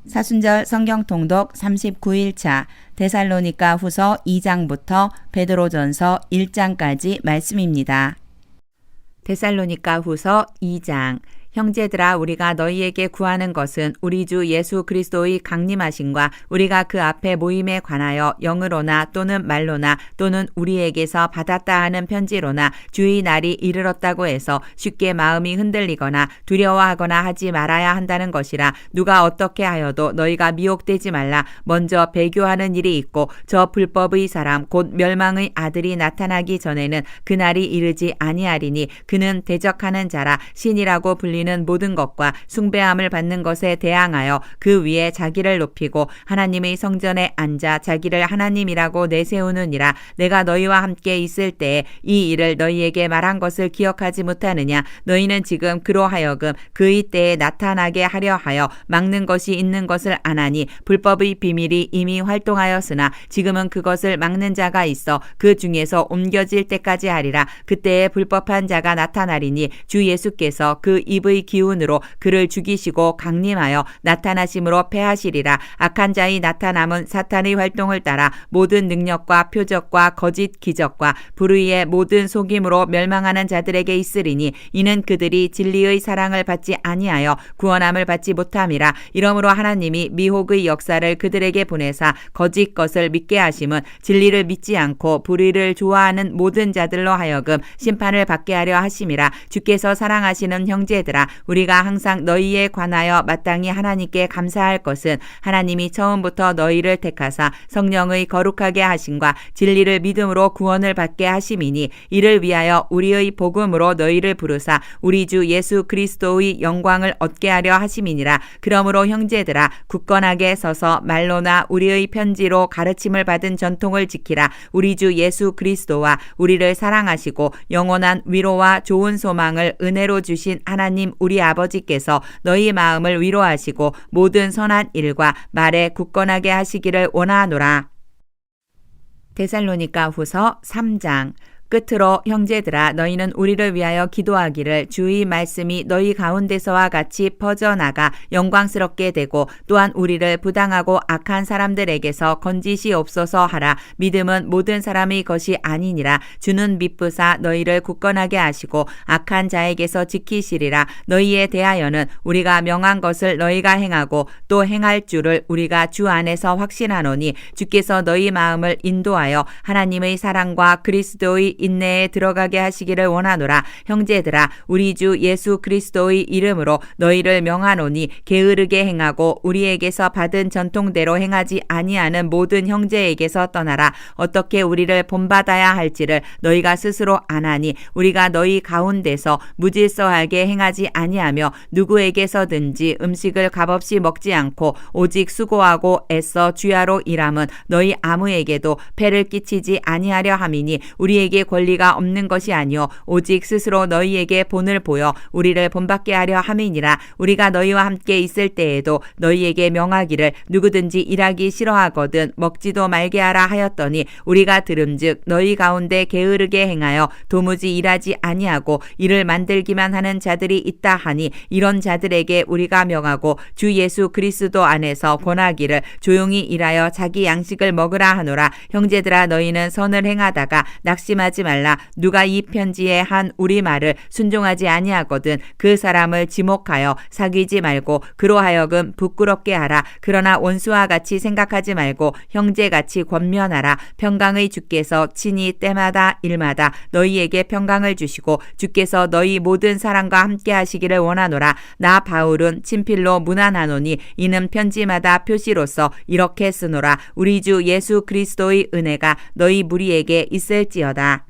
사순절 성경 통독 39일차 데살로니가 후서 2장부터 베드로전서 1장까지 말씀입니다. 데살로니가 후서 2장. 형제들아, 우리가 너희에게 구하는 것은 우리 주 예수 그리스도의 강림하심과 우리가 그 앞에 모임에 관하여 영으로나 또는 말로나 또는 우리에게서 받았다 하는 편지로나 주의 날이 이르렀다고 해서 쉽게 마음이 흔들리거나 두려워하거나 하지 말아야 한다는 것이라. 누가 어떻게 하여도 너희가 미혹되지 말라. 먼저 배교하는 일이 있고 저 불법의 사람 곧 멸망의 아들이 나타나기 전에는 그날이 이르지 아니하리니 그는 대적하는 자라. 신이라고 불리는 모든 것과 숭배함을 받는 것에 대항하여 그 위에 자기를 높이고 하나님의 성전에 앉아 자기를 하나님이라고 내세우느니라. 내가 너희와 함께 있을 때에 이 일을 너희에게 말한 것을 기억하지 못하느냐. 너희는 지금 그로 하여금 그의 때에 나타나게 하려 하여 막는 것이 있는 것을 아나니 불법의 비밀이 이미 활동하였으나 지금은 그것을 막는 자가 있어 그 중에서 옮겨질 때까지 하리라. 그때에 불법한 자가 나타나리니 주 예수께서 그 입의 기운으로 그를 죽이시고 강림하여 나타나심으로 패하시리라. 악한 자의 나타남은 사탄의 활동을 따라 모든 능력과 표적과 거짓 기적과 불의의 모든 속임으로 멸망하는 자들에게 있으리니 이는 그들이 진리의 사랑을 받지 아니하여 구원함을 받지 못함이라. 이러므로 하나님이 미혹의 역사를 그들에게 보내사 거짓 것을 믿게 하심은 진리를 믿지 않고 불의를 좋아하는 모든 자들로 하여금 심판을 받게 하려 하심이라. 주께서 사랑하시는 형제들아, 우리가 항상 너희에 관하여 마땅히 하나님께 감사할 것은 하나님이 처음부터 너희를 택하사 성령의 거룩하게 하심과 진리를 믿음으로 구원을 받게 하심이니 이를 위하여 우리의 복음으로 너희를 부르사 우리 주 예수 그리스도의 영광을 얻게 하려 하심이니라. 그러므로 형제들아, 굳건하게 서서 말로나 우리의 편지로 가르침을 받은 전통을 지키라. 우리 주 예수 그리스도와 우리를 사랑하시고 영원한 위로와 좋은 소망을 은혜로 주신 하나님 우리 아버지께서 너희 마음을 위로하시고 모든 선한 일과 말에 굳건하게 하시기를 원하노라. 데살로니가 후서 3장. 끝으로 형제들아, 너희는 우리를 위하여 기도하기를 주의 말씀이 너희 가운데서와 같이 퍼져나가 영광스럽게 되고 또한 우리를 부당하고 악한 사람들에게서 건지시옵소서 하라. 믿음은 모든 사람의 것이 아니니라. 주는 미쁘사 너희를 굳건하게 하시고 악한 자에게서 지키시리라. 너희에 대하여는 우리가 명한 것을 너희가 행하고 또 행할 줄을 우리가 주 안에서 확신하노니 주께서 너희 마음을 인도하여 하나님의 사랑과 그리스도의 인내에 들어가게 하시기를 원하노라. 형제들아, 우리 주 예수 그리스도의 이름으로 너희를 명하노니 게으르게 행하고 우리에게서 받은 전통대로 행하지 아니하는 모든 형제에게서 떠나라. 어떻게 우리를 본받아야 할지를 너희가 스스로 아나니 우리가 너희 가운데서 무질서하게 행하지 아니하며 누구에게서든지 음식을 값없이 먹지 않고 오직 수고하고 애써 주야로 일함은 너희 아무에게도 폐를 끼치지 아니하려 함이니 우리에게 권리가 없는 것이 아니요 오직 스스로 너희에게 본을 보여 우리를 본받게 하려 함이니라. 우리가 너희와 함께 있을 때에도 너희에게 명하기를 누구든지 일하기 싫어하거든 먹지도 말게 하라 하였더니 우리가 들음즉 너희 가운데 게으르게 행하여 도무지 일하지 아니하고 일을 만들기만 하는 자들이 있다 하니 이런 자들에게 우리가 명하고 주 예수 그리스도 안에서 권하기를 조용히 일하여 자기 양식을 먹으라 하노라. 형제들아, 너희는 선을 행하다가 낙심하지 말라. 누가 이 편지에 한 우리 말을 순종하지 아니하거든 그 사람을 지목하여 사귀지 말고 그로 하여금 부끄럽게 하라. 그러나 원수와 같이 생각하지 말고 형제같이 권면하라. 평강의 주께서 친히 때마다 일마다 너희에게 평강을 주시고 주께서 너희 모든 사랑과 함께 하시기를 원하노라. 나 바울은 친필로 문안하노니 이는 편지마다 표시로서 이렇게 쓰노라. 우리 주 예수 그리스도의 은혜가 너희 무리에게 있을지어다.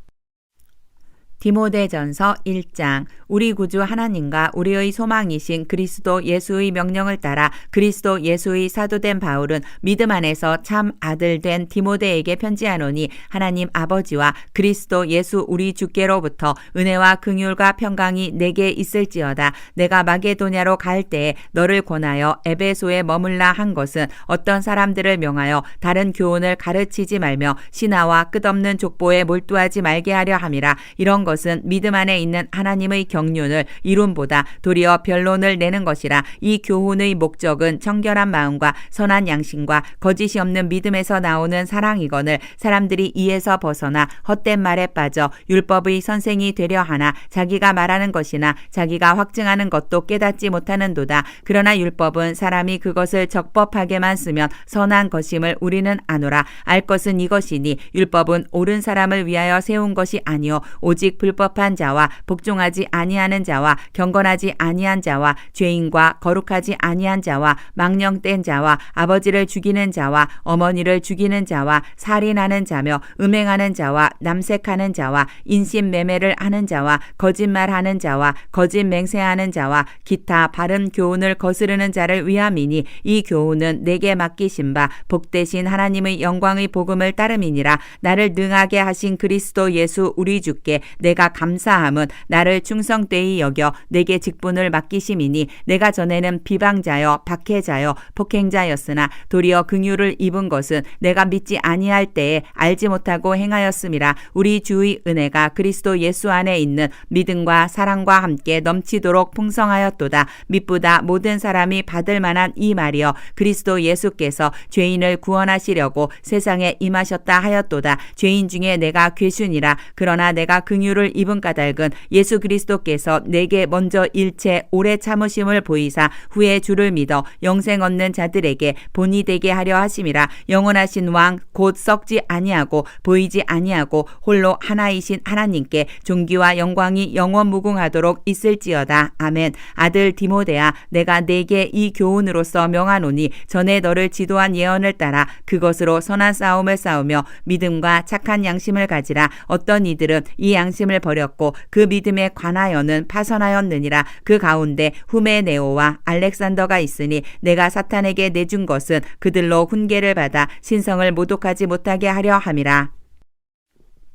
디모데전서 1장. 우리 구주 하나님과 우리의 소망이신 그리스도 예수의 명령을 따라 그리스도 예수의 사도된 바울은 믿음 안에서 참 아들 된 디모데에게 편지하노니 하나님 아버지와 그리스도 예수 우리 주께로부터 은혜와 긍휼과 평강이 내게 있을지어다. 내가 마게도냐로 갈 때에 너를 권하여 에베소에 머물라 한 것은 어떤 사람들을 명하여 다른 교훈을 가르치지 말며 신하와 끝없는 족보에 몰두하지 말게 하려 함이라. 이런 것은 믿음 안에 있는 하나님의 경륜을 이론보다 도리어 변론을 내는 것이라. 이 교훈의 목적은 청결한 마음과 선한 양심과 거짓이 없는 믿음에서 나오는 사랑이거늘 사람들이 이에서 벗어나 헛된 말에 빠져 율법의 선생이 되려 하나 자기가 말하는 것이나 자기가 확증하는 것도 깨닫지 못하는도다. 그러나 율법은 사람이 그것을 적법하게만 쓰면 선한 것임을 우리는 아노라. 알 것은 이것이니 율법은 옳은 사람을 위하여 세운 것이 아니요 오직 불법한 자와 복종하지 아니하는 자와 경건하지 아니한 자와 죄인과 거룩하지 아니한 자와 망령된 자와 아버지를 죽이는 자와 어머니를 죽이는 자와 살인하는 자며 음행하는 자와 남색하는 자와 인신매매를 하는 자와 거짓말하는 자와 거짓 맹세하는 자와 기타 바른 교훈을 거스르는 자를 위함이니 이 교훈은 내게 맡기신 바 복되신 하나님의 영광의 복음을 따름이니라. 나를 능하게 하신 그리스도 예수 우리 주께 내가 감사함은 나를 충성되이 여겨 내게 직분을 맡기심이니 내가 전에는 비방자여 박해자여 폭행자였으나 도리어 긍휼을 입은 것은 내가 믿지 아니할 때에 알지 못하고 행하였음이라. 우리 주의 은혜가 그리스도 예수 안에 있는 믿음과 사랑과 함께 넘치도록 풍성하였도다. mit보다 모든 사람이 받을 만한 이 말이여 그리스도 예수께서 죄인을 구원하시려고 세상에 임하셨다 하였도다. 죄인 중에 내가 괴순이라. 그러나 내가 긍휼을 입은 까닭은 예수 그리스도께서 내게 먼저 일체 오래 참으심을 보이사 후에 주를 믿어 영생 얻는 자들에게 본이 되게 하려 하심이라. 영원하신 왕 곧 썩지 아니하고 보이지 아니하고 홀로 하나이신 하나님께 존귀와 영광이 영원 무궁하도록 있을지어다. 아멘. 아들 디모데야 내가 네게 이 교훈으로서 명하노니 전에 너를 지도한 예언을 따라 그것으로 선한 싸움을 싸우며 믿음과 착한 양심을 가지라. 어떤 이들은 이 양심을 버렸고 그 믿음에 관하여는 파선하였느니라. 그 가운데 후메네오와 알렉산더가 있으니 내가 사탄에게 내준 것은 그들로 훈계를 받아 신성을 모독하지 못하게 하려 함이라.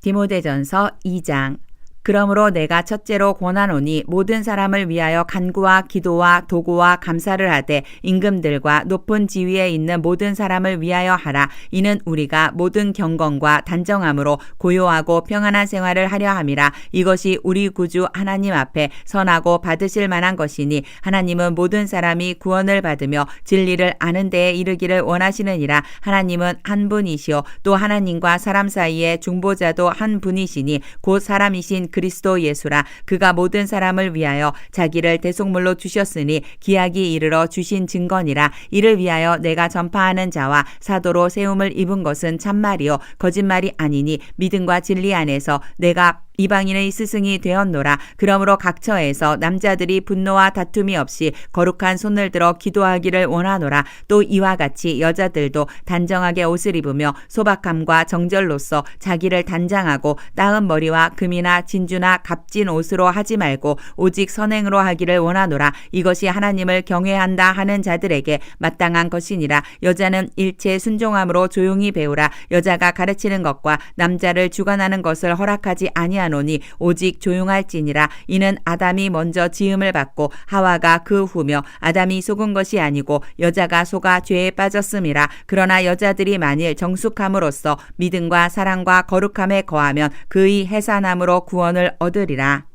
디모데전서 2장. 그러므로 내가 첫째로 권하노니 모든 사람을 위하여 간구와 기도와 도구와 감사를 하되 임금들과 높은 지위에 있는 모든 사람을 위하여 하라. 이는 우리가 모든 경건과 단정함으로 고요하고 평안한 생활을 하려 함이라. 이것이 우리 구주 하나님 앞에 선하고 받으실 만한 것이니 하나님은 모든 사람이 구원을 받으며 진리를 아는 데에 이르기를 원하시느니라. 하나님은 한 분이시오 또 하나님과 사람 사이에 중보자도 한 분이시니 곧 사람이신 그리스도 예수라. 그가 모든 사람을 위하여 자기를 대속물로 주셨으니 기약이 이르러 주신 증거니라. 이를 위하여 내가 전파하는 자와 사도로 세움을 입은 것은 참말이요 거짓말이 아니니 믿음과 진리 안에서 내가 이방인의 스승이 되었노라. 그러므로 각처에서 남자들이 분노와 다툼이 없이 거룩한 손을 들어 기도하기를 원하노라. 또 이와 같이 여자들도 단정하게 옷을 입으며 소박함과 정절로서 자기를 단장하고 따은 머리와 금이나 진주나 값진 옷으로 하지 말고 오직 선행으로 하기를 원하노라. 이것이 하나님을 경외한다 하는 자들에게 마땅한 것이니라. 여자는 일체 순종함으로 조용히 배우라. 여자가 가르치는 것과 남자를 주관하는 것을 허락하지 아니하노니 오직 조용할지니라. 이는 아담이 먼저 지음을 받고 하와가 그 후며 아담이 속은 것이 아니고 여자가 속아 죄에 빠졌음이라. 그러나 여자들이 만일 정숙함으로써 믿음과 사랑과 거룩함에 거하면 그의 해산함으로 구원을 얻으리라.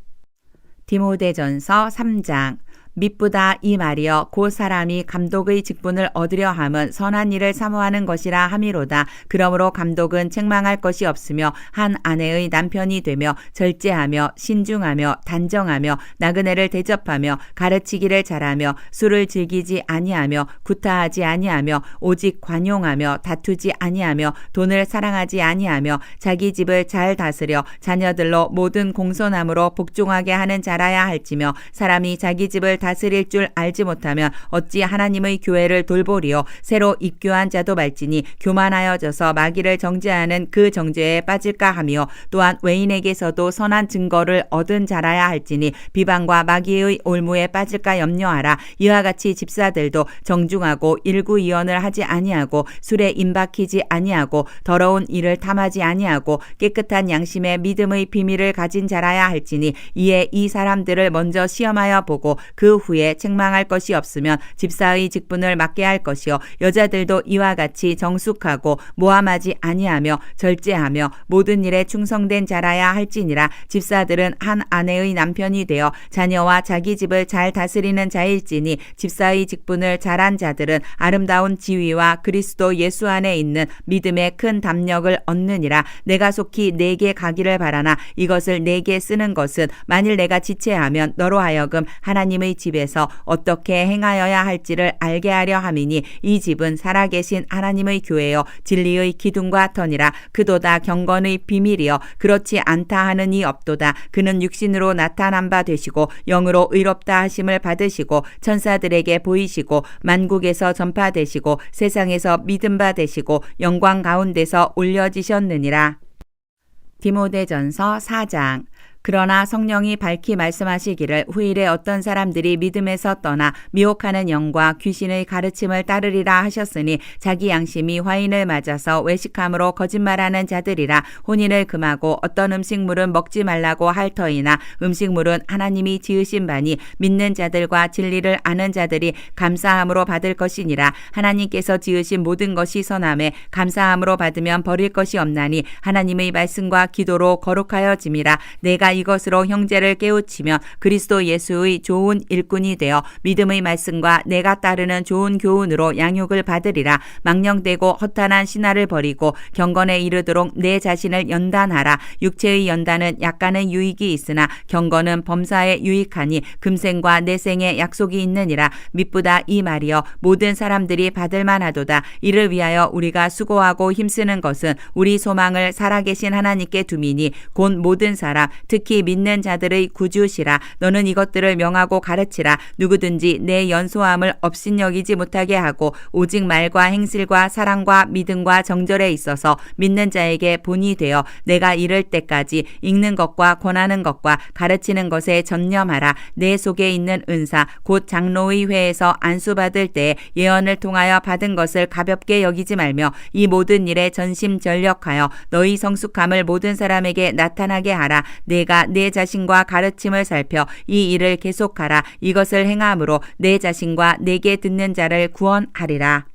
디모데전서 3장. mit보다 이 말이여 곧 사람이 감독의 직분을 얻으려 함은 선한 일을 사모하는 것이라 함이로다. 그러므로 감독은 책망할 것이 없으며 한 아내의 남편이 되며 절제하며 신중하며 단정하며 나그네를 대접하며 가르치기를 잘하며 술을 즐기지 아니하며 구타하지 아니하며 오직 관용하며 다투지 아니하며 돈을 사랑하지 아니하며 자기 집을 잘 다스려 자녀들로 모든 공손함으로 복종하게 하는 자라야 할지며 사람이 자기 집을 다스릴 줄 알지 못하면 어찌 하나님의 교회를 돌보리요. 새로 입교한 자도 말지니 교만하여져서 마귀를 정죄하는 그 정죄에 빠질까 하며 또한 외인에게서도 선한 증거를 얻은 자라야 할지니 비방과 마귀의 올무에 빠질까 염려하라. 이와 같이 집사들도 정중하고 일구이언을 하지 아니하고 술에 임박히지 아니하고 더러운 일을 탐하지 아니하고 깨끗한 양심의 믿음의 비밀을 가진 자라야 할지니 이에 이 사람들을 먼저 시험하여 보고 그 그 후에 책망할 것이 없으면 집사의 직분을 맡게 할 것이요 여자들도 이와 같이 정숙하고 모함하지 아니하며 절제하며 모든 일에 충성된 자라야 할지니라. 집사들은 한 아내의 남편이 되어 자녀와 자기 집을 잘 다스리는 자일지니 집사의 직분을 잘한 자들은 아름다운 지위와 그리스도 예수 안에 있는 믿음의 큰 담력을 얻느니라. 내가 속히 내게 가기를 바라나 이것을 내게 쓰는 것은 만일 내가 지체하면 너로 하여금 하나님의 집에서 어떻게 행하여야 할지를 알게 하려 함이니 이 집은 살아계신 하나님의 교회요 진리의 기둥과 터니라. 그도다 경건의 비밀이여 그렇지 않다 하는 이 없도다. 그는 육신으로 나타난 바 되시고 영으로 의롭다 하심을 받으시고 천사들에게 보이시고 만국에서 전파되시고 세상에서 믿음 바 되시고 영광 가운데서 올려지셨느니라. 디모데전서 4장. 그러나 성령이 밝히 말씀하시기를 후일에 어떤 사람들이 믿음에서 떠나 미혹하는 영과 귀신의 가르침을 따르리라 하셨으니 자기 양심이 화인을 맞아서 외식함으로 거짓말하는 자들이라. 혼인을 금하고 어떤 음식물은 먹지 말라고 할 터이나 음식물은 하나님이 지으신 바니 믿는 자들과 진리를 아는 자들이 감사함으로 받을 것이니라. 하나님께서 지으신 모든 것이 선함에 감사함으로 받으면 버릴 것이 없나니 하나님의 말씀과 기도로 거룩하여짐이라. 내가 이것으로 형제를 깨우치며 그리스도 예수의 좋은 일꾼이 되어 믿음의 말씀과 내가 따르는 좋은 교훈으로 양육을 받으리라. 망령되고 허탄한 신화를 버리고 경건에 이르도록 내 자신을 연단하라. 육체의 연단은 약간의 유익이 있으나 경건은 범사에 유익하니 금생과 내생에 약속이 있느니라. 미쁘다 이 말이여 모든 사람들이 받을 만하도다. 이를 위하여 우리가 수고하고 힘쓰는 것은 우리 소망을 살아계신 하나님께 두미니 곧 모든 사람 특히 믿는 자들의 구주시라. 너는 이것들을 명하고 가르치라. 누구든지 내 연소함을 업신여기지 못하게 하고 오직 말과 행실과 사랑과 믿음과 정절에 있어서 믿는 자에게 본이 되어 내가 이를 때까지 읽는 것과 권하는 것과 가르치는 것에 전념하라. 내 속에 있는 은사 곧 장로의 회에서 안수받을 때에 예언을 통하여 받은 것을 가볍게 여기지 말며 이 모든 일에 전심전력하여 너희 성숙함을 모든 사람에게 나타나게 하라. 내가 내 자신과 가르침을 살펴 이 일을 계속하라. 이것을 행함으로 내 자신과 내게 듣는 자를 구원하리라.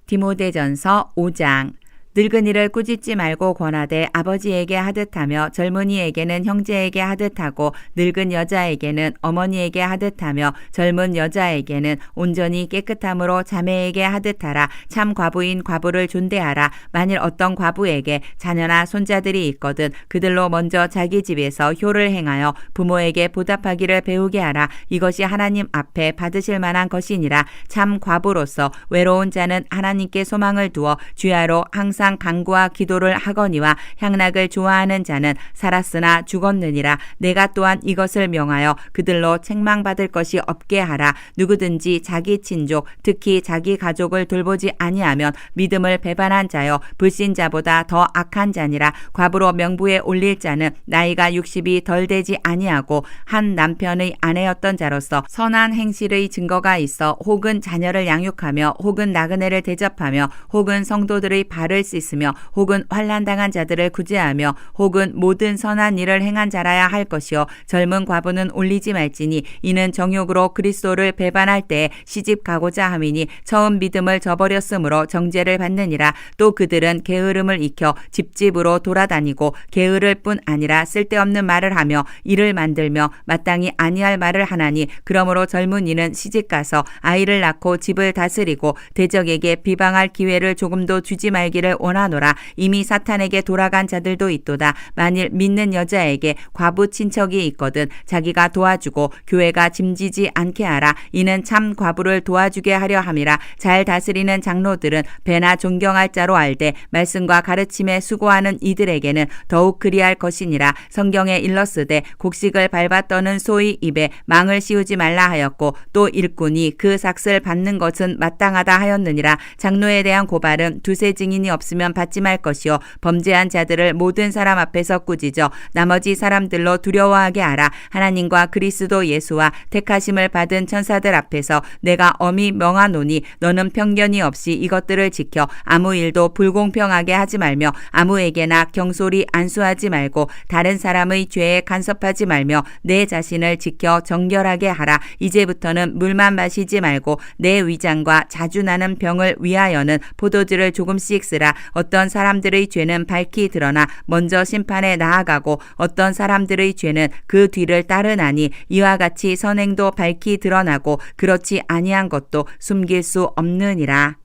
디모데전서 5장. 늙은이를 꾸짖지 말고 권하되 아버지에게 하듯하며 젊은이에게는 형제에게 하듯하고 늙은 여자에게는 어머니에게 하듯하며 젊은 여자에게는 온전히 깨끗함으로 자매에게 하듯하라. 참 과부인 과부를 존대하라. 만일 어떤 과부에게 자녀나 손자들이 있거든 그들로 먼저 자기 집에서 효를 행하여 부모에게 보답하기를 배우게 하라. 이것이 하나님 앞에 받으실 만한 것이니라. 참 과부로서 외로운 자는 하나님께 소망을 두어 주야로 항상 간구와 기도를 하거니와 향락을 좋아하는 자는 살았으나 죽었느니라. 내가 또한 이것을 명하여 그들로 책망받을 것이 없게 하라. 누구든지 자기 친족 특히 자기 가족을 돌보지 아니하면 믿음을 배반한 자여 불신자보다 더 악한 자니라. 과부로 명부에 올릴 자는 나이가 60이 덜 되지 아니하고 한 남편의 아내였던 자로서 선한 행실의 증거가 있어 혹은 자녀를 양육하며 혹은 나그네를 대접하며 혹은 성도들의 발을 씻으며 혹은 환난당한 자들을 구제하며 혹은 모든 선한 일을 행한 자라야 할 것이요 젊은 과부는 올리지 말지니 이는 정욕으로 그리스도를 배반할 때에 시집 가고자 함이니 처음 믿음을 저버렸으므로 정죄를 받느니라. 또 그들은 게으름을 익혀 집집으로 돌아다니고 게으를 뿐 아니라 쓸데없는 말을 하며 일을 만들며 마땅히 아니할 말을 하나니 그러므로 젊은이는 시집가서 아이를 낳고 집을 다스리고 대적에게 비방할 기회를 조금도 주지 말기를 원하노라. 이미 사탄에게 돌아간 자들도 있도다. 만일 믿는 여자에게 과부 친척이 있거든 자기가 도와주고 교회가 짐지지 않게 하라. 이는 참 과부를 도와주게 하려 함이라. 잘 다스리는 장로들은 배나 존경할 자로 알되 말씀과 가르침에 수고하는 이들에게는 더욱 그리할 것이니라. 성경에 일렀으되 곡식을 밟아 떠는 소의 입에 망을 씌우지 말라 하였고 또 일꾼이 그 삭을 받는 것은 마땅하다 하였느니라. 장로에 대한 고발은 두세 증인이 없으면 없으면 받지 말 것이요 범죄한 자들을 모든 사람 앞에서 꾸짖어 나머지 사람들로 두려워하게 하라. 하나님과 그리스도 예수와 택하심을 받은 천사들 앞에서 내가 엄히 명하노니 너는 편견이 없이 이것들을 지켜 아무 일도 불공평하게 하지 말며 아무에게나 경솔히 안수하지 말고 다른 사람의 죄에 간섭하지 말며 내 자신을 지켜 정결하게 하라. 이제부터는 물만 마시지 말고 내 위장과 자주 나는 병을 위하여는 포도주를 조금씩 쓰라. 어떤 사람들의 죄는 밝히 드러나 먼저 심판에 나아가고 어떤 사람들의 죄는 그 뒤를 따르나니 이와 같이 선행도 밝히 드러나고 그렇지 아니한 것도 숨길 수 없느니라.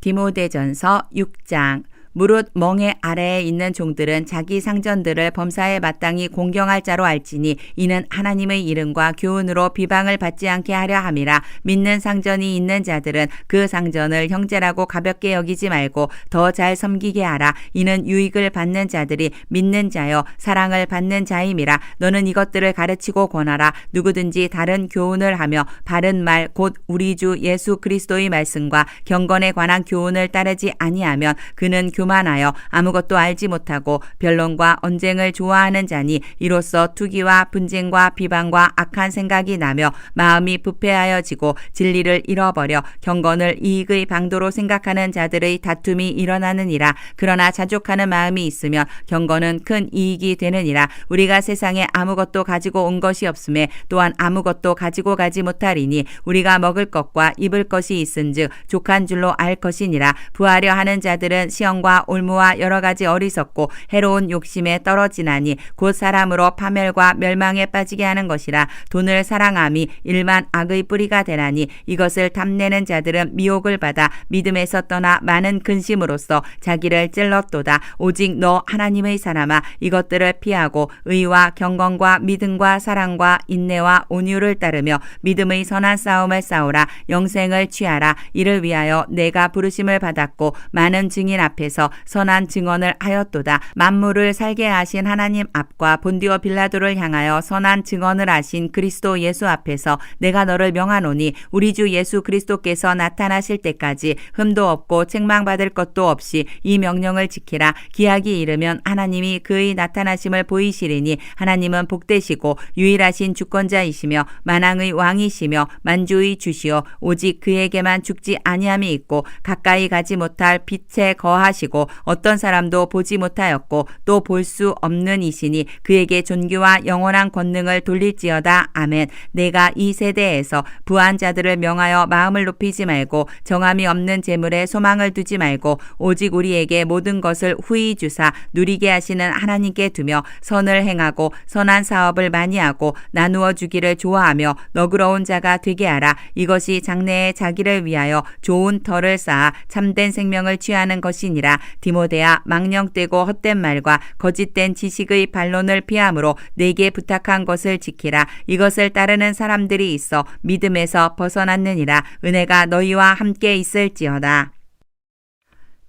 디모데전서 6장. 무릇 멍에 아래에 있는 종들은 자기 상전들을 범사에 마땅히 공경할 자로 알지니 이는 하나님의 이름과 교훈으로 비방을 받지 않게 하려 함이라. 믿는 상전이 있는 자들은 그 상전을 형제라고 가볍게 여기지 말고 더 잘 섬기게 하라. 이는 유익을 받는 자들이 믿는 자여 사랑을 받는 자임이라. 너는 이것들을 가르치고 권하라. 누구든지 다른 교훈을 하며 바른 말 곧 우리 주 예수 그리스도의 말씀과 경건에 관한 교훈을 따르지 아니하면 그는 교만하여 아무것도 알지 못하고 변론과 언쟁을 좋아하는 자니 이로써 투기와 분쟁과 비방과 악한 생각이 나며 마음이 부패하여지고 진리를 잃어버려 경건을 이익의 방도로 생각하는 자들의 다툼이 일어나느니라. 그러나 자족하는 마음이 있으면 경건은 큰 이익이 되느니라. 우리가 세상에 아무것도 가지고 온 것이 없음에 또한 아무것도 가지고 가지 못하리니 우리가 먹을 것과 입을 것이 있은즉 족한 줄로 알 것이니라. 부하려 하는 자들은 시험과 올무와 여러 가지 어리석고 해로운 욕심에 떨어지나니 곧 사람으로 파멸과 멸망에 빠지게 하는 것이라. 돈을 사랑함이 일만 악의 뿌리가 되나니 이것을 탐내는 자들은 미혹을 받아 믿음에서 떠나 많은 근심으로써 자기를 찔렀도다. 오직 너 하나님의 사람아 이것들을 피하고 의와 경건과 믿음과 사랑과 인내와 온유를 따르며 믿음의 선한 싸움을 싸우라. 영생을 취하라. 이를 위하여 내가 부르심을 받았고 많은 증인 앞에서 선한 증언을 하였도다. 만물을 살게 하신 하나님 앞과 본디오 빌라도를 향하여 선한 증언을 하신 그리스도 예수 앞에서 내가 너를 명하노니 우리 주 예수 그리스도께서 나타나실 때까지 흠도 없고 책망받을 것도 없이 이 명령을 지키라. 기약이 이르면 하나님이 그의 나타나심을 보이시리니 하나님은 복되시고 유일하신 주권자이시며 만왕의 왕이시며 만주의 주시오. 오직 그에게만 죽지 아니함이 있고 가까이 가지 못할 빛에 거하시고 어떤 사람도 보지 못하였고 또 볼 수 없는 이시니 그에게 존귀와 영원한 권능을 돌릴지어다. 아멘. 내가 이 세대에서 부한 자들을 명하여 마음을 높이지 말고 정함이 없는 재물에 소망을 두지 말고 오직 우리에게 모든 것을 후히 주사 누리게 하시는 하나님께 두며 선을 행하고 선한 사업을 많이 하고 나누어 주기를 좋아하며 너그러운 자가 되게 하라. 이것이 장래에 자기를 위하여 좋은 털을 쌓아 참된 생명을 취하는 것이니라. 디모데야 망령되고 헛된 말과 거짓된 지식의 반론을 피함으로 내게 부탁한 것을 지키라. 이것을 따르는 사람들이 있어 믿음에서 벗어났느니라. 은혜가 너희와 함께 있을지어다.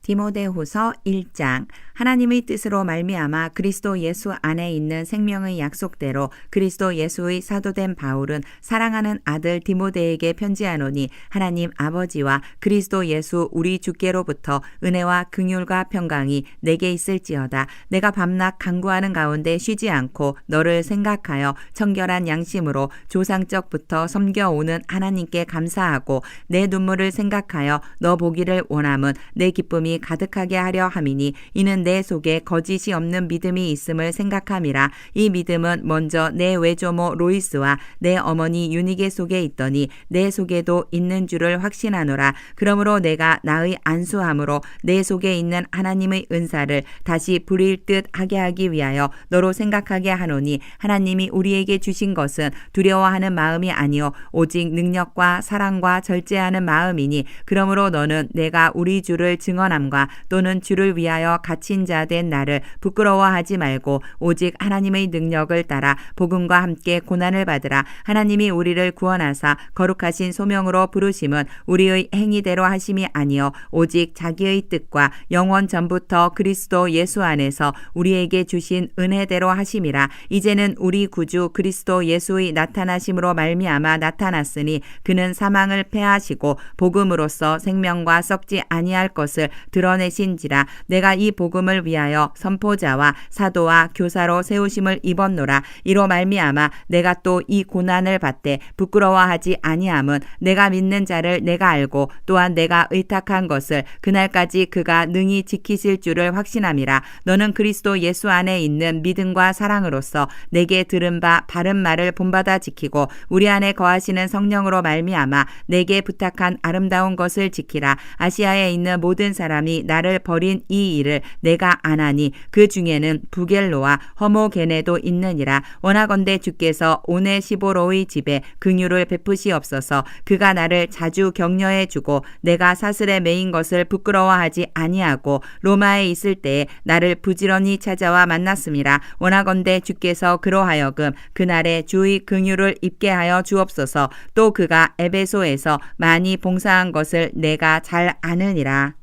디모데후서 1장. 하나님의 뜻으로 말미암아 그리스도 예수 안에 있는 생명의 약속대로 그리스도 예수의 사도된 바울은 사랑하는 아들 디모데에게 편지하노니 하나님 아버지와 그리스도 예수 우리 주께로부터 은혜와 긍휼과 평강이 내게 있을지어다. 내가 밤낮 간구하는 가운데 쉬지 않고 너를 생각하여 청결한 양심으로 조상적부터 섬겨오는 하나님께 감사하고 내 눈물을 생각하여 너 보기를 원함은 내 기쁨이 가득하게 하려 함이니 이는 내 속에 거짓이 없는 믿음이 있음을 생각함이라. 이 믿음은 먼저 내 외조모 로이스와 내 어머니 유니게 속에 있더니 내 속에도 있는 줄을 확신하노라. 그러므로 내가 나의 안수함으로 내 속에 있는 하나님의 은사를 다시 부릴 듯 하게 하기 위하여 너로 생각하게 하노니 하나님이 우리에게 주신 것은 두려워하는 마음이 아니요 오직 능력과 사랑과 절제하는 마음이니 그러므로 너는 내가 우리 주를 증언함과 또는 주를 위하여 갇힌 자 된 나를 부끄러워하지 말고 오직 하나님의 능력을 따라 복음과 함께 고난을 받으라. 하나님이 우리를 구원하사 거룩하신 소명으로 부르심은 우리의 행위대로 하심이 아니요 오직 자기의 뜻과 영원 전부터 그리스도 예수 안에서 우리에게 주신 은혜대로 하심이라. 이제는 우리 구주 그리스도 예수의 나타나심으로 말미암아 나타났으니 그는 사망을 패하시고 복음으로써 생명과 썩지 아니할 것을 드러내신지라. 내가 이 복음을 위하여 선포자와 사도와 교사로 세우심을 입었노라. 이로 말미암아 내가 또 이 고난을 받되 부끄러워하지 아니함은 내가 믿는 자를 내가 알고 또한 내가 의탁한 것을 그날까지 그가 능히 지키실 줄을 확신함이라. 너는 그리스도 예수 안에 있는 믿음과 사랑으로서 내게 들은 바 바른 말을 본받아 지키고 우리 안에 거하시는 성령으로 말미암아 내게 부탁한 아름다운 것을 지키라. 아시아에 있는 모든 사람이 나를 버린 이 일을 내가 아나니 그 중에는 부겔로와 허모게네도 있느니라. 원하건대 주께서 오네시보로의 집에 긍휼을 베푸시옵소서. 그가 나를 자주 격려해 주고 내가 사슬에 매인 것을 부끄러워하지 아니하고 로마에 있을 때에 나를 부지런히 찾아와 만났음이라. 원하건대 주께서 그로하여금 그날에 주의 긍휼을 입게 하여 주옵소서. 또 그가 에베소에서 많이 봉사한 것을 내가 잘 아느니라.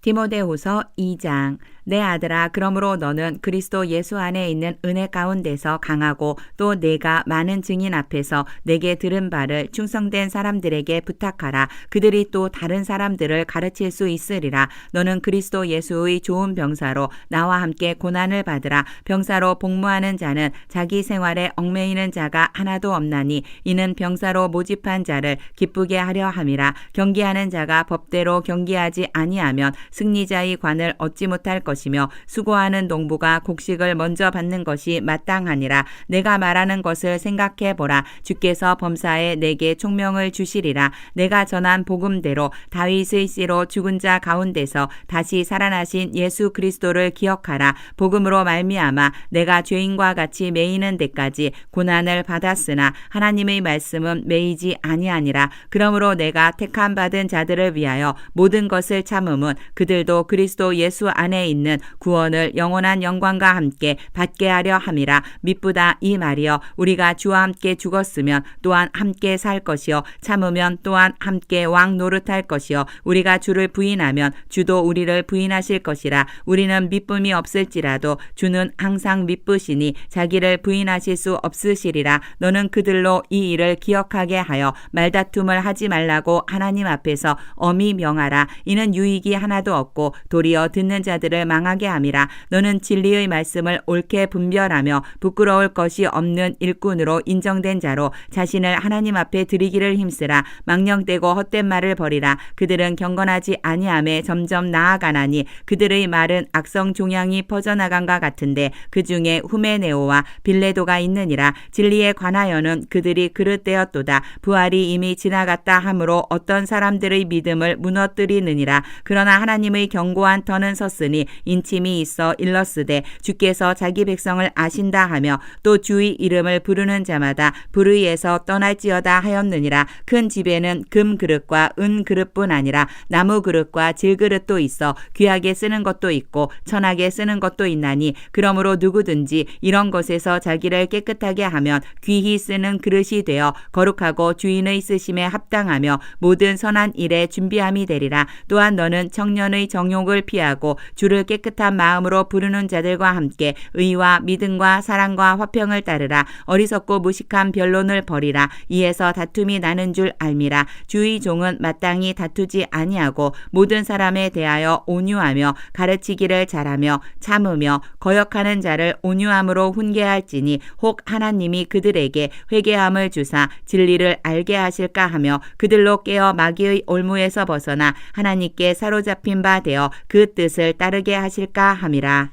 디모데후서 2장. 내 아들아, 그러므로 너는 그리스도 예수 안에 있는 은혜 가운데서 강하고 또 내가 많은 증인 앞에서 내게 들은 바를 충성된 사람들에게 부탁하라. 그들이 또 다른 사람들을 가르칠 수 있으리라. 너는 그리스도 예수의 좋은 병사로 나와 함께 고난을 받으라. 병사로 복무하는 자는 자기 생활에 얽매이는 자가 하나도 없나니 이는 병사로 모집한 자를 기쁘게 하려 함이라. 경기하는 자가 법대로 경기하지 아니하면 승리자의 관을 얻지 못할 것이며 수고하는 농부가 곡식을 먼저 받는 것이 마땅하니라. 내가 말하는 것을 생각해 보라. 주께서 범사에 내게 총명을 주시리라. 내가 전한 복음대로 다윗의 씨로 죽은 자 가운데서 다시 살아나신 예수 그리스도를 기억하라. 복음으로 말미암아 내가 죄인과 같이 매이는 데까지 고난을 받았으나 하나님의 말씀은 매이지 아니하니라. 그러므로 내가 택함 받은 자들을 위하여 모든 것을 참음은 그들도 그리스도 예수 안에 있는 구원을 영원한 영광과 함께 받게 하려 함이라. 미쁘다 이 말이여. 우리가 주와 함께 죽었으면 또한 함께 살 것이요 참으면 또한 함께 왕 노릇할 것이요 우리가 주를 부인하면 주도 우리를 부인하실 것이라. 우리는 미쁨이 없을지라도 주는 항상 미쁘시니 자기를 부인하실 수 없으시리라. 너는 그들로 이 일을 기억하게 하여 말다툼을 하지 말라고 하나님 앞에서 엄히 명하라. 이는 유익이 하나도 없고 도리어 듣는 자들을 망하게 함이라. 너는 진리의 말씀을 옳게 분별하며 부끄러울 것이 없는 일꾼으로 인정된 자로 자신을 하나님 앞에 드리기를 힘쓰라. 망령되고 헛된 말을 버리라. 그들은 경건하지 아니함에 점점 나아가나니 그들의 말은 악성 종양이 퍼져나간과 같은데 그 중에 후메네오와 빌레도가 있느니라. 진리에 관하여는 그들이 그릇되었도다. 부활이 이미 지나갔다 하므로 어떤 사람들의 믿음을 무너뜨리느니라. 그러나 하나님의 견고한 터는 섰으니 인침이 있어 일렀으되 주께서 자기 백성을 아신다 하며 또 주의 이름을 부르는 자마다 불의에서 떠날지어다 하였느니라. 큰 집에는 금 그릇과 은 그릇뿐 아니라 나무 그릇과 질 그릇도 있어 귀하게 쓰는 것도 있고 천하게 쓰는 것도 있나니 그러므로 누구든지 이런 것에서 자기를 깨끗하게 하면 귀히 쓰는 그릇이 되어 거룩하고 주인의 쓰심에 합당하며 모든 선한 일에 준비함이 되리라. 또한 너는 청년의 정욕을 피하고 주를 깨끗한 마음으로 부르는 자들과 함께 의와 믿음과 사랑과 화평을 따르라. 어리석고 무식한 변론을 버리라. 이에서 다툼이 나는 줄 알미라. 주의 종은 마땅히 다투지 아니하고 모든 사람에 대하여 온유하며 가르치기를 잘하며 참으며 거역하는 자를 온유함으로 훈계할지니 혹 하나님이 그들에게 회개함을 주사 진리를 알게 하실까 하며 그들로 깨어 마귀의 올무에서 벗어나 하나님께 사로잡힌 바 되어 그 뜻을 따르게 하실까 함이라.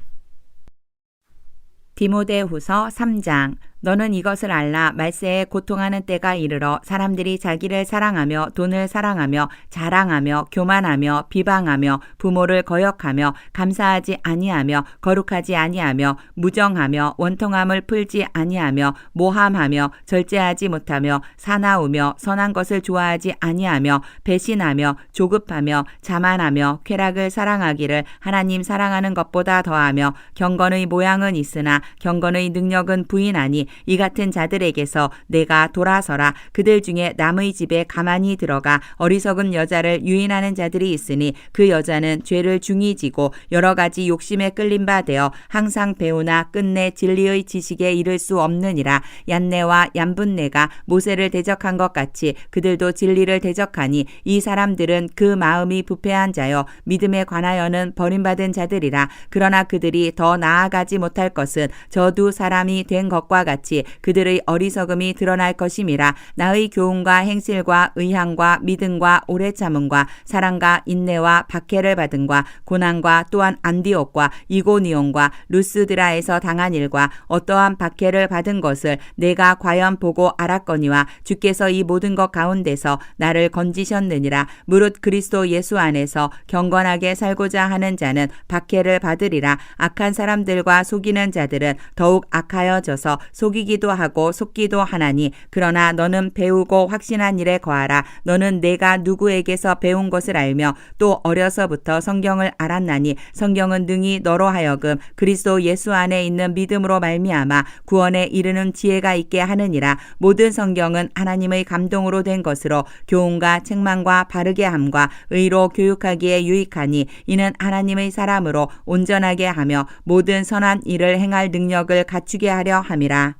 디모데후서 3장. 너는 이것을 알라. 말세에 고통하는 때가 이르러 사람들이 자기를 사랑하며 돈을 사랑하며 자랑하며 교만하며 비방하며 부모를 거역하며 감사하지 아니하며 거룩하지 아니하며 무정하며 원통함을 풀지 아니하며 모함하며 절제하지 못하며 사나우며 선한 것을 좋아하지 아니하며 배신하며 조급하며 자만하며 쾌락을 사랑하기를 하나님 사랑하는 것보다 더하며 경건의 모양은 있으나 경건의 능력은 부인하니 이 같은 자들에게서 내가 돌아서라. 그들 중에 남의 집에 가만히 들어가 어리석은 여자를 유인하는 자들이 있으니 그 여자는 죄를 중히 지고 여러 가지 욕심에 끌린 바 되어 항상 배우나 끝내 진리의 지식에 이를 수 없느니라. 얀네와 얀분네가 모세를 대적한 것 같이 그들도 진리를 대적하니 이 사람들은 그 마음이 부패한 자여 믿음에 관하여는 버림받은 자들이라. 그러나 그들이 더 나아가지 못할 것은 저 두 사람이 된 것과 같이 그들의 어리석음이 드러날 것임이라. 나의 교훈과 행실과 의향과 믿음과 오래 참음과 사랑과 인내와 박해를 받음과 고난과 또한 안디옥과 이고니온과 루스드라에서 당한 일과 어떠한 박해를 받은 것을 내가 과연 보고 알았거니와 주께서 이 모든 것 가운데서 나를 건지셨느니라. 무릇 그리스도 예수 안에서 경건하게 살고자 하는 자는 박해를 받으리라. 악한 사람들과 속이는 자들은 더욱 악하여져서 속이기도 하고 속기도 하나니 그러나 너는 배우고 확신한 일에 거하라. 너는 내가 누구에게서 배운 것을 알며 또 어려서부터 성경을 알았나니 성경은 능히 너로 하여금 그리스도 예수 안에 있는 믿음으로 말미암아 구원에 이르는 지혜가 있게 하느니라. 모든 성경은 하나님의 감동으로 된 것으로 교훈과 책망과 바르게 함과 의로 교육하기에 유익하니 이는 하나님의 사람으로 온전하게 하며 모든 선한 일을 행할 능력을 갖추게 하려 함이라.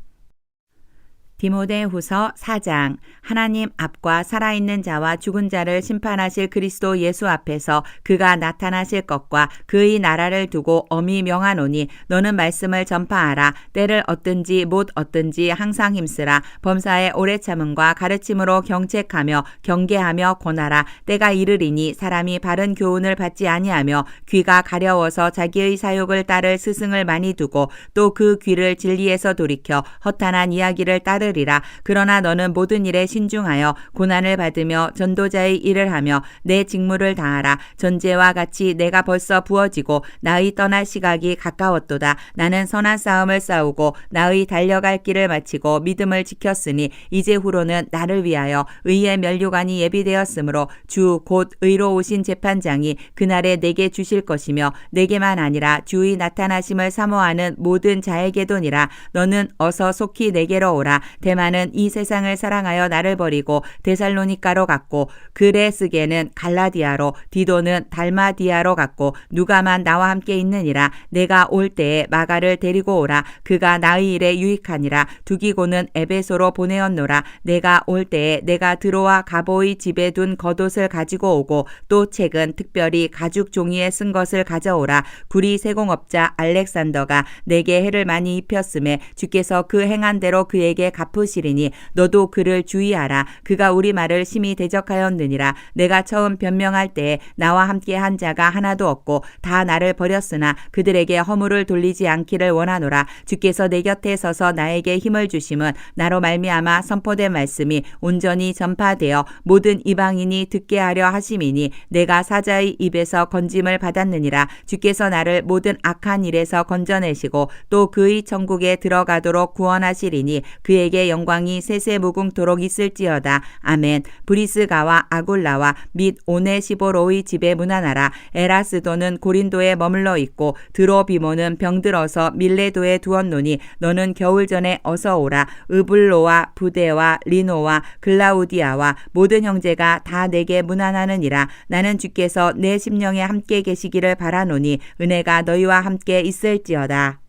디모데후서 4장. 하나님 앞과 살아있는 자와 죽은 자를 심판하실 그리스도 예수 앞에서 그가 나타나실 것과 그의 나라를 두고 엄히 명하노니 너는 말씀을 전파하라. 때를 얻든지 못 얻든지 항상 힘쓰라. 범사에 오래 참음과 가르침으로 경책하며 경계하며 권하라. 때가 이르리니 사람이 바른 교훈을 받지 아니하며 귀가 가려워서 자기의 사욕을 따를 스승을 많이 두고 또 그 귀를 진리에서 돌이켜 허탄한 이야기를 따르 리라. 그러나 너는 모든 일에 신중하여 고난을 받으며 전도자의 일을 하며 내 직무를 다하라. 전제와 같이 내가 벌써 부어지고 나의 떠날 시각이 가까웠도다. 나는 선한 싸움을 싸우고 나의 달려갈 길을 마치고 믿음을 지켰으니 이제 후로는 나를 위하여 의의 면류관이 예비되었으므로 주 곧 의로 오신 재판장이 그날에 내게 주실 것이며 내게만 아니라 주의 나타나심을 사모하는 모든 자에게도니라. 너는 어서 속히 내게로 오라. 데마는 이 세상을 사랑하여 나를 버리고 데살로니가로 갔고 그레스게는 갈라디아로 디도는 달마디아로 갔고 누가만 나와 함께 있느니라. 내가 올 때에 마가를 데리고 오라. 그가 나의 일에 유익하니라. 두기고는 에베소로 보내었노라. 내가 올 때에 내가 드로와 가보의 집에 둔 겉옷을 가지고 오고 또 책은 특별히 가죽 종이에 쓴 것을 가져오라. 구리 세공업자 알렉산더가 내게 해를 많이 입혔음에 주께서 그 행한 대로 그에게 갚으시리니 너도 그를 주의하라. 그가 우리 말을 심히 대적하였느니라. 내가 처음 변명할 때에 나와 함께 한 자가 하나도 없고 다 나를 버렸으나 그들에게 허물을 돌리지 않기를 원하노라. 주께서 내 곁에 서서 나에게 힘을 주심은 나로 말미암아 선포된 말씀이 온전히 전파되어 모든 이방인이 듣게 하려 하심이니 내가 사자의 입에서 건짐을 받았느니라. 주께서 나를 모든 악한 일에서 건져내시고 또 그의 천국에 들어가도록 구원하시리니 그에게 영광이 세세무궁토록 있을지어다. 아멘. 브리스가와 아굴라와 및 오네시보로의 집에 문안하라. 에라스도는 고린도에 머물러 있고 드로비모는 병들어서 밀레도에 두었노니 너는 겨울 전에 어서 오라. 으블로와 부데와 리노와 글라우디아와 모든 형제가 다 내게 문안하느니라. 나는 주께서 내 심령에 함께 계시기를 바라노니 은혜가 너희와 함께 있을지어다.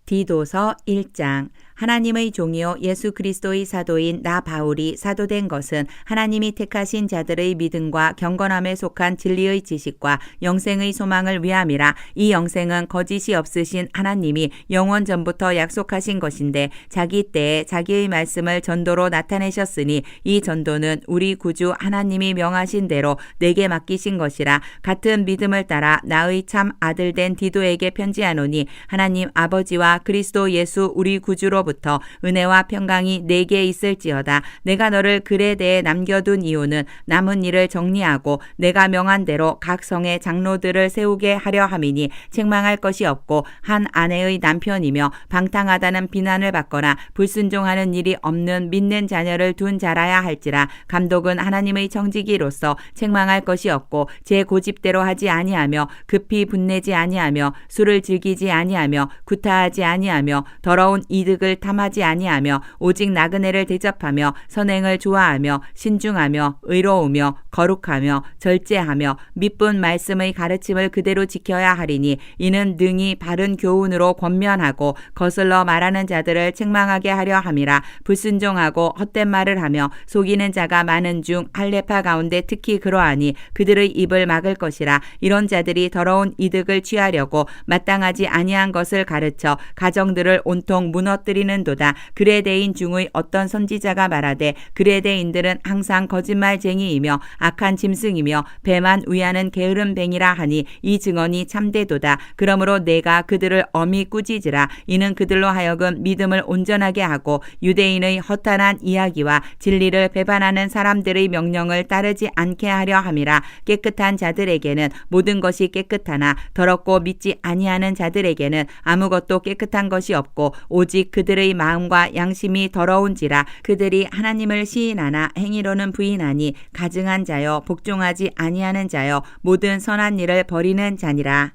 디도서 1장. 하나님의 종이요 예수 그리스도의 사도인 나 바울이 사도된 것은 하나님이 택하신 자들의 믿음과 경건함에 속한 진리의 지식과 영생의 소망을 위함이라. 이 영생은 거짓이 없으신 하나님이 영원 전부터 약속하신 것인데 자기 때에 자기의 말씀을 전도로 나타내셨으니 이 전도는 우리 구주 하나님이 명하신 대로 내게 맡기신 것이라. 같은 믿음을 따라 나의 참 아들된 디도에게 편지하노니 하나님 아버지와 그리스도 예수 우리 구주로 부터 은혜와 평강이 내게 있을지어다. 내가 너를 그레데에 남겨둔 이유는 남은 일을 정리하고 내가 명한 대로 각 성의 장로들을 세우게 하려 함이니 책망할 것이 없고 한 아내의 남편이며 방탕하다는 비난을 받거나 불순종하는 일이 없는 믿는 자녀를 둔 자라야 할지라. 감독은 하나님의 청지기로서 책망할 것이 없고 제 고집대로 하지 아니하며 급히 분내지 아니하며 술을 즐기지 아니하며 구타하지 아니하며 더러운 이득을 것을 탐하지 아니하며 오직 나그네를 대접하며 선행을 좋아하며 신중하며 의로우며 거룩하며 절제하며 미쁜 말씀의 가르침을 그대로 지켜야 하리니 이는 능히 바른 교훈으로 권면하고 거슬러 말하는 자들을 책망하게 하려 함이라. 불순종하고 헛된 말을 하며 속이는 자가 많은 중 할례파 가운데 특히 그러하니 그들의 입을 막을 것이라. 이런 자들이 더러운 이득을 취하려고 마땅하지 아니한 것을 가르쳐 가정들을 온통 무너뜨리는도다. 그레데인 중의 어떤 선지자가 말하되 그레데인들은 항상 거짓말쟁이이며 악한 짐승이며 배만 위하는 게으른 뱅이라 하니 이 증언이 참되도다. 그러므로 내가 그들을 엄히 꾸짖으라. 이는 그들로 하여금 믿음을 온전하게 하고 유대인의 허탄한 이야기와 진리를 배반하는 사람들의 명령을 따르지 않게 하려 함이라. 깨끗한 자들에게는 모든 것이 깨끗하나 더럽고 믿지 아니하는 자들에게는 아무것도 깨끗한 것이 없고 오직 그들의 마음과 양심이 더러운지라. 그들이 하나님을 시인하나 행위로는 부인하니 가증한 자여 복종하지 아니하는 자여 모든 선한 일을 버리는 자니라.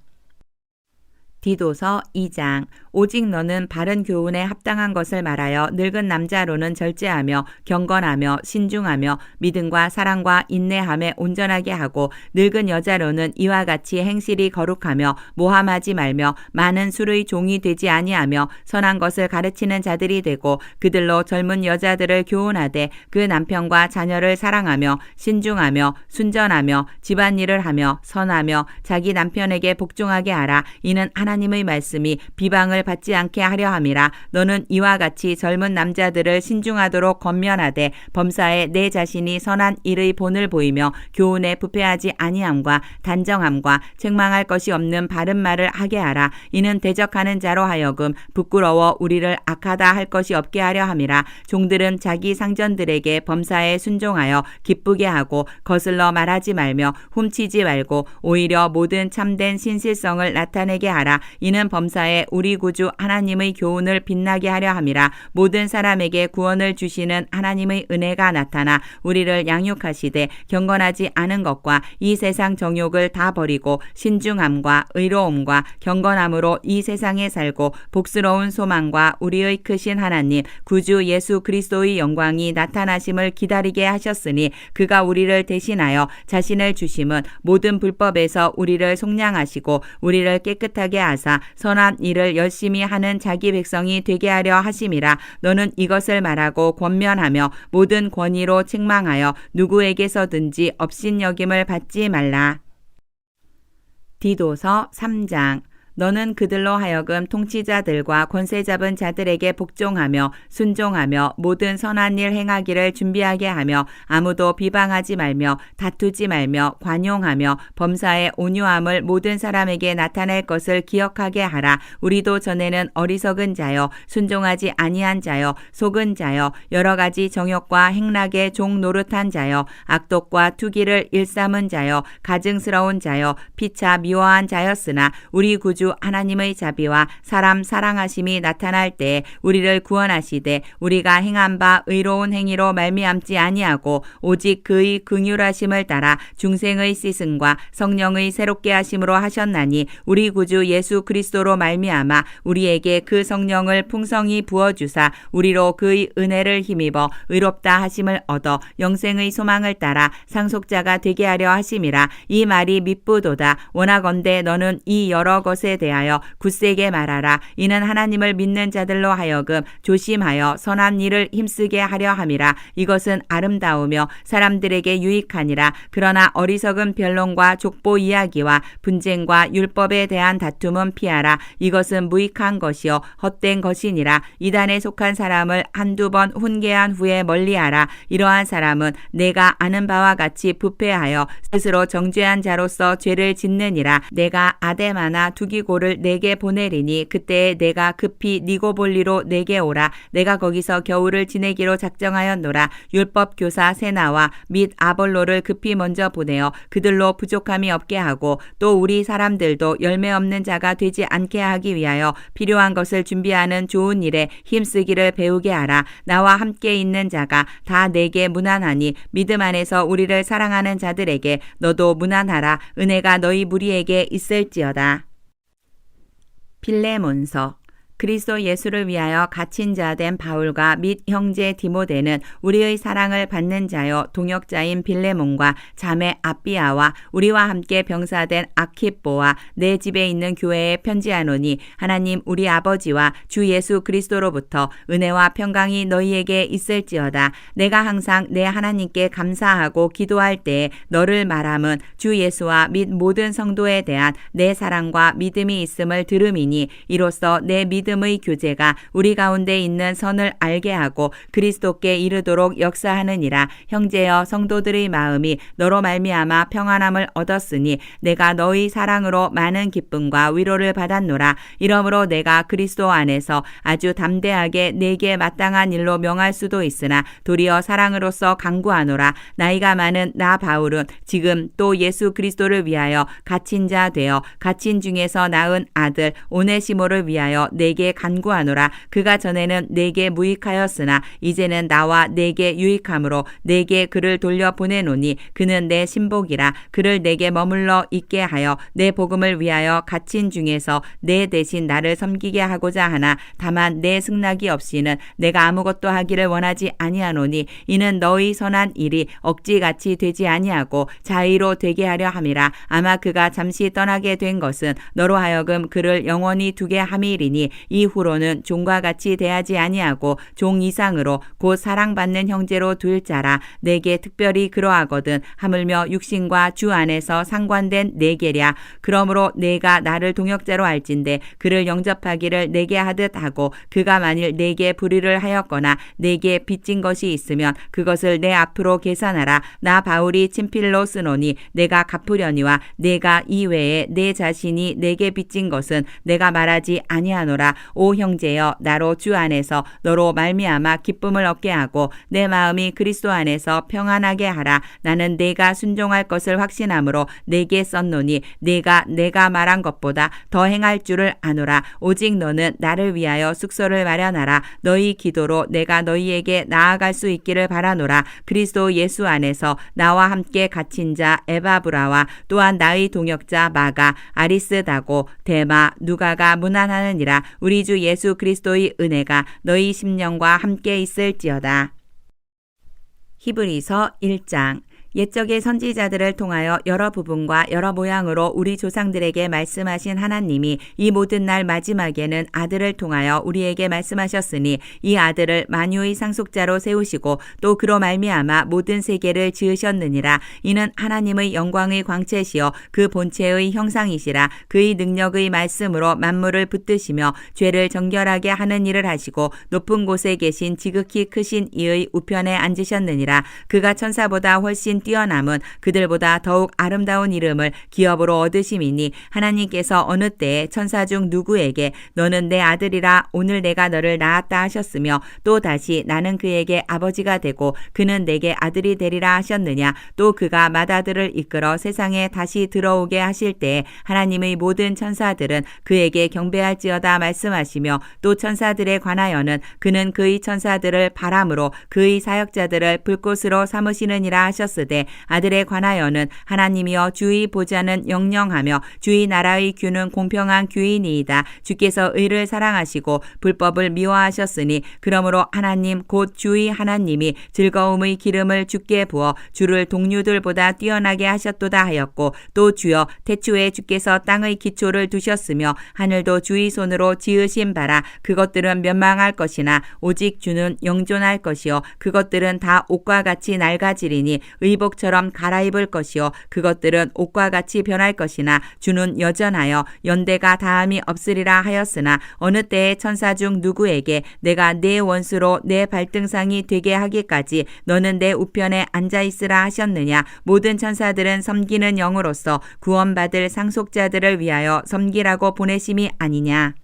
디도서 2장. 오직 너는 바른 교훈에 합당한 것을 말하여 늙은 남자로는 절제하며 경건하며 신중하며 믿음과 사랑과 인내함에 온전하게 하고 늙은 여자로는 이와 같이 행실이 거룩하며 모함하지 말며 많은 술의 종이 되지 아니하며 선한 것을 가르치는 자들이 되고 그들로 젊은 여자들을 교훈하되 그 남편과 자녀를 사랑하며 신중하며 순전하며 집안일을 하며 선하며 자기 남편에게 복종하게 하라. 이는 하나님의 말씀이 비방을 받지 않게 하려 함이라. 너는 이와 같이 젊은 남자들을 신중하도록 권면하되 범사에 내 자신이 선한 일의 본을 보이며 교훈에 부패하지 아니함과 단정함과 책망할 것이 없는 바른 말을 하게 하라. 이는 대적하는 자로 하여금 부끄러워 우리를 악하다 할 것이 없게 하려 함이라. 종들은 자기 상전들에게 범사에 순종하여 기쁘게 하고 거슬러 말하지 말며 훔치지 말고 오히려 모든 참된 신실성을 나타내게 하라. 이는 범사에 우리 구주 하나님의 교훈을 빛나게 하려 함이라. 모든 사람에게 구원을 주시는 하나님의 은혜가 나타나 우리를 양육하시되 경건하지 않은 것과 이 세상 정욕을 다 버리고 신중함과 의로움과 경건함으로 이 세상에 살고 복스러운 소망과 우리의 크신 하나님 구주 예수 그리스도의 영광이 나타나심을 기다리게 하셨으니 그가 우리를 대신하여 자신을 주심은 모든 불법에서 우리를 속량하시고 우리를 깨끗하게 하사 선한 일을 열심히 하는 자기 백성이 되게 하려 하심이라. 너는 이것을 말하고 권면하며 모든 권위로 책망하여 누구에게서든지 업신여김을 받지 말라. 디도서 3장. 너는 그들로 하여금 통치자들과 권세 잡은 자들에게 복종하며 순종하며 모든 선한 일 행하기를 준비하게 하며 아무도 비방하지 말며 다투지 말며 관용하며 범사의 온유함을 모든 사람에게 나타낼 것을 기억하게 하라. 우리도 전에는 어리석은 자여 순종하지 아니한 자여 속은 자여 여러 가지 정욕과 행락에 종 노릇한 자여 악독과 투기를 일삼은 자여 가증스러운 자여 피차 미워한 자였으나 우리 구주 하나님의 자비와 사람 사랑하심이 나타날 때에 우리를 구원하시되 우리가 행한 바 의로운 행위로 말미암지 아니하고 오직 그의 긍휼하심을 따라 중생의 씻음과 성령의 새롭게 하심으로 하셨나니 우리 구주 예수 그리스도로 말미암아 우리에게 그 성령을 풍성히 부어주사 우리로 그의 은혜를 힘입어 의롭다 하심을 얻어 영생의 소망을 따라 상속자가 되게 하려 하심이라. 이 말이 미쁘도다. 원하건대 너는 이 여러 것에 대하여 굳세게 말하라. 이는 하나님을 믿는 자들로 하여금 조심하여 선한 일을 힘쓰게 하려 함이라. 이것은 아름다우며 사람들에게 유익하니라. 그러나 어리석은 변론과 족보 이야기와 분쟁과 율법에 대한 다툼은 피하라. 이것은 무익한 것이요 헛된 것이니라. 이단에 속한 사람을 한두 번 훈계한 후에 멀리하라. 이러한 사람은 내가 아는 바와 같이 부패하여 스스로 정죄한 자로서 죄를 짓느니라. 내가 아데마나 두기고를 내게 보내리니 그때에 내가 급히 니고볼리로 내게 오라. 내가 거기서 겨울을 지내기로 작정하였노라. 율법 교사 세나와 및 아볼로를 급히 먼저 보내어 그들로 부족함이 없게 하고 또 우리 사람들도 열매 없는 자가 되지 않게 하기 위하여 필요한 것을 준비하는 좋은 일에 힘쓰기를 배우게 하라. 나와 함께 있는 자가 다 내게 무난하니 믿음 안에서 우리를 사랑하는 자들에게 너도 무난하라. 은혜가 너희 무리에게 있을지어다. 필레몬서. 그리스도 예수를 위하여 갇힌 자 된 바울과 및 형제 디모데는 우리의 사랑을 받는 자요 동역자인 빌레몬과 자매 아비아와 우리와 함께 병사된 아키뽀와 내 집에 있는 교회에 편지하노니 하나님 우리 아버지와 주 예수 그리스도로부터 은혜와 평강이 너희에게 있을지어다. 내가 항상 내 하나님께 감사하고 기도할 때에 너를 말함은 주 예수와 및 모든 성도에 대한 내 사랑과 믿음이 있음을 들음이니 이로써 내 믿음의 교제가 우리 가운데 있는 선을 알게 하고 그리스도께 이르도록 역사하느니라. 형제여 성도들의 마음이 너로 말미암아 평안함을 얻었으니 내가 너희 사랑으로 많은 기쁨과 위로를 받았노라. 이러므로 내가 그리스도 안에서 아주 담대하게 내게 마땅한 일로 명할 수도 있으나 도리어 사랑으로서 강구하노라. 나이가 많은 나 바울은 지금 또 예수 그리스도를 위하여 갇힌 자 되어 갇힌 중에서 낳은 아들 오네시모를 위하여 내게 간구하노라. 그가 전에는 내게 무익하였으나 이제는 나와 내게 유익함으로 내게 그를 돌려 보내노니 그는 내 신복이라. 그를 내게 머물러 있게 하여 내 복음을 위하여 갇힌 중에서 내 대신 나를 섬기게 하고자 하나 다만 내 승낙이 없이는 내가 아무것도 하기를 원하지 아니하노니 이는 너희 선한 일이 억지같이 되지 아니하고 자의로 되게 하려 함이라. 아마 그가 잠시 떠나게 된 것은 너로 하여금 그를 영원히 두게 함이리니 이후로는 종과 같이 대하지 아니하고 종 이상으로 곧 사랑받는 형제로 둘 자라. 내게 특별히 그러하거든 하물며 육신과 주 안에서 상관된 내게랴. 그러므로 내가 나를 동역자로 알진대 그를 영접하기를 내게 하듯 하고 그가 만일 내게 불의를 하였거나 내게 빚진 것이 있으면 그것을 내 앞으로 계산하라. 나 바울이 친필로 쓰노니 내가 갚으려니와 내가 이외에 내 자신이 내게 빚진 것은 내가 말하지 아니하노라. 오 형제여 나로 주 안에서 너로 말미암아 기쁨을 얻게 하고 내 마음이 그리스도 안에서 평안하게 하라. 나는 내가 순종할 것을 확신함으로 내게 썼노니 내가 말한 것보다 더 행할 줄을 아노라. 오직 너는 나를 위하여 숙소를 마련하라. 너희 기도로 내가 너희에게 나아갈 수 있기를 바라노라. 그리스도 예수 안에서 나와 함께 갇힌 자 에바브라와 또한 나의 동역자 마가 아리스다고 데마 누가가 문안하느니라. 우리 주 예수 그리스도의 은혜가 너희 심령과 함께 있을지어다. 히브리서 1장. 옛적의 선지자들을 통하여 여러 부분과 여러 모양으로 우리 조상들에게 말씀하신 하나님이 이 모든 날 마지막에는 아들을 통하여 우리에게 말씀하셨으니 이 아들을 만유의 상속자로 세우시고 또 그로 말미암아 모든 세계를 지으셨느니라. 이는 하나님의 영광의 광채시여 그 본체의 형상이시라. 그의 능력의 말씀으로 만물을 붙드시며 죄를 정결하게 하는 일을 하시고 높은 곳에 계신 지극히 크신 이의 우편에 앉으셨느니라. 그가 천사보다 훨씬 뛰어남은 그들보다 더욱 아름다운 이름을 기업으로 얻으심이니 하나님께서 어느 때에 천사 중 누구에게 너는 내 아들이라 오늘 내가 너를 낳았다 하셨으며 또 다시 나는 그에게 아버지가 되고 그는 내게 아들이 되리라 하셨느냐. 또 그가 맏아들을 이끌어 세상에 다시 들어오게 하실 때에 하나님의 모든 천사들은 그에게 경배할지어다 말씀하시며 또 천사들에 관하여는 그는 그의 천사들을 바람으로 그의 사역자들을 불꽃으로 삼으시느니라 하셨으되 아들에 관하여는 하나님이여 주의 보좌는 영영하며 주의 나라의 규는 공평한 규이니이다. 주께서 의를 사랑하시고 불법을 미워하셨으니 그러므로 하나님 곧 주의 하나님이 즐거움의 기름을 주께 부어 주를 동류들보다 뛰어나게 하셨도다 하였고 또 주여 태초에 주께서 땅의 기초를 두셨으며 하늘도 주의 손으로 지으신 바라. 그것들은 멸망할 것이나 오직 주는 영존할 것이요 그것들은 다 옷과 같이 낡아지리니 의복처럼 갈아입을 것이요 그것들은 옷과 같이 변할 것이나 주는 여전하여 연대가 다함이 없으리라 하였으나 어느 때에 천사 중 누구에게 내가 내 원수로 내 발등상이 되게 하기까지 너는 내 우편에 앉아있으라 하셨느냐. 모든 천사들은 섬기는 영으로서 구원받을 상속자들을 위하여 섬기라고 보내심이 아니냐.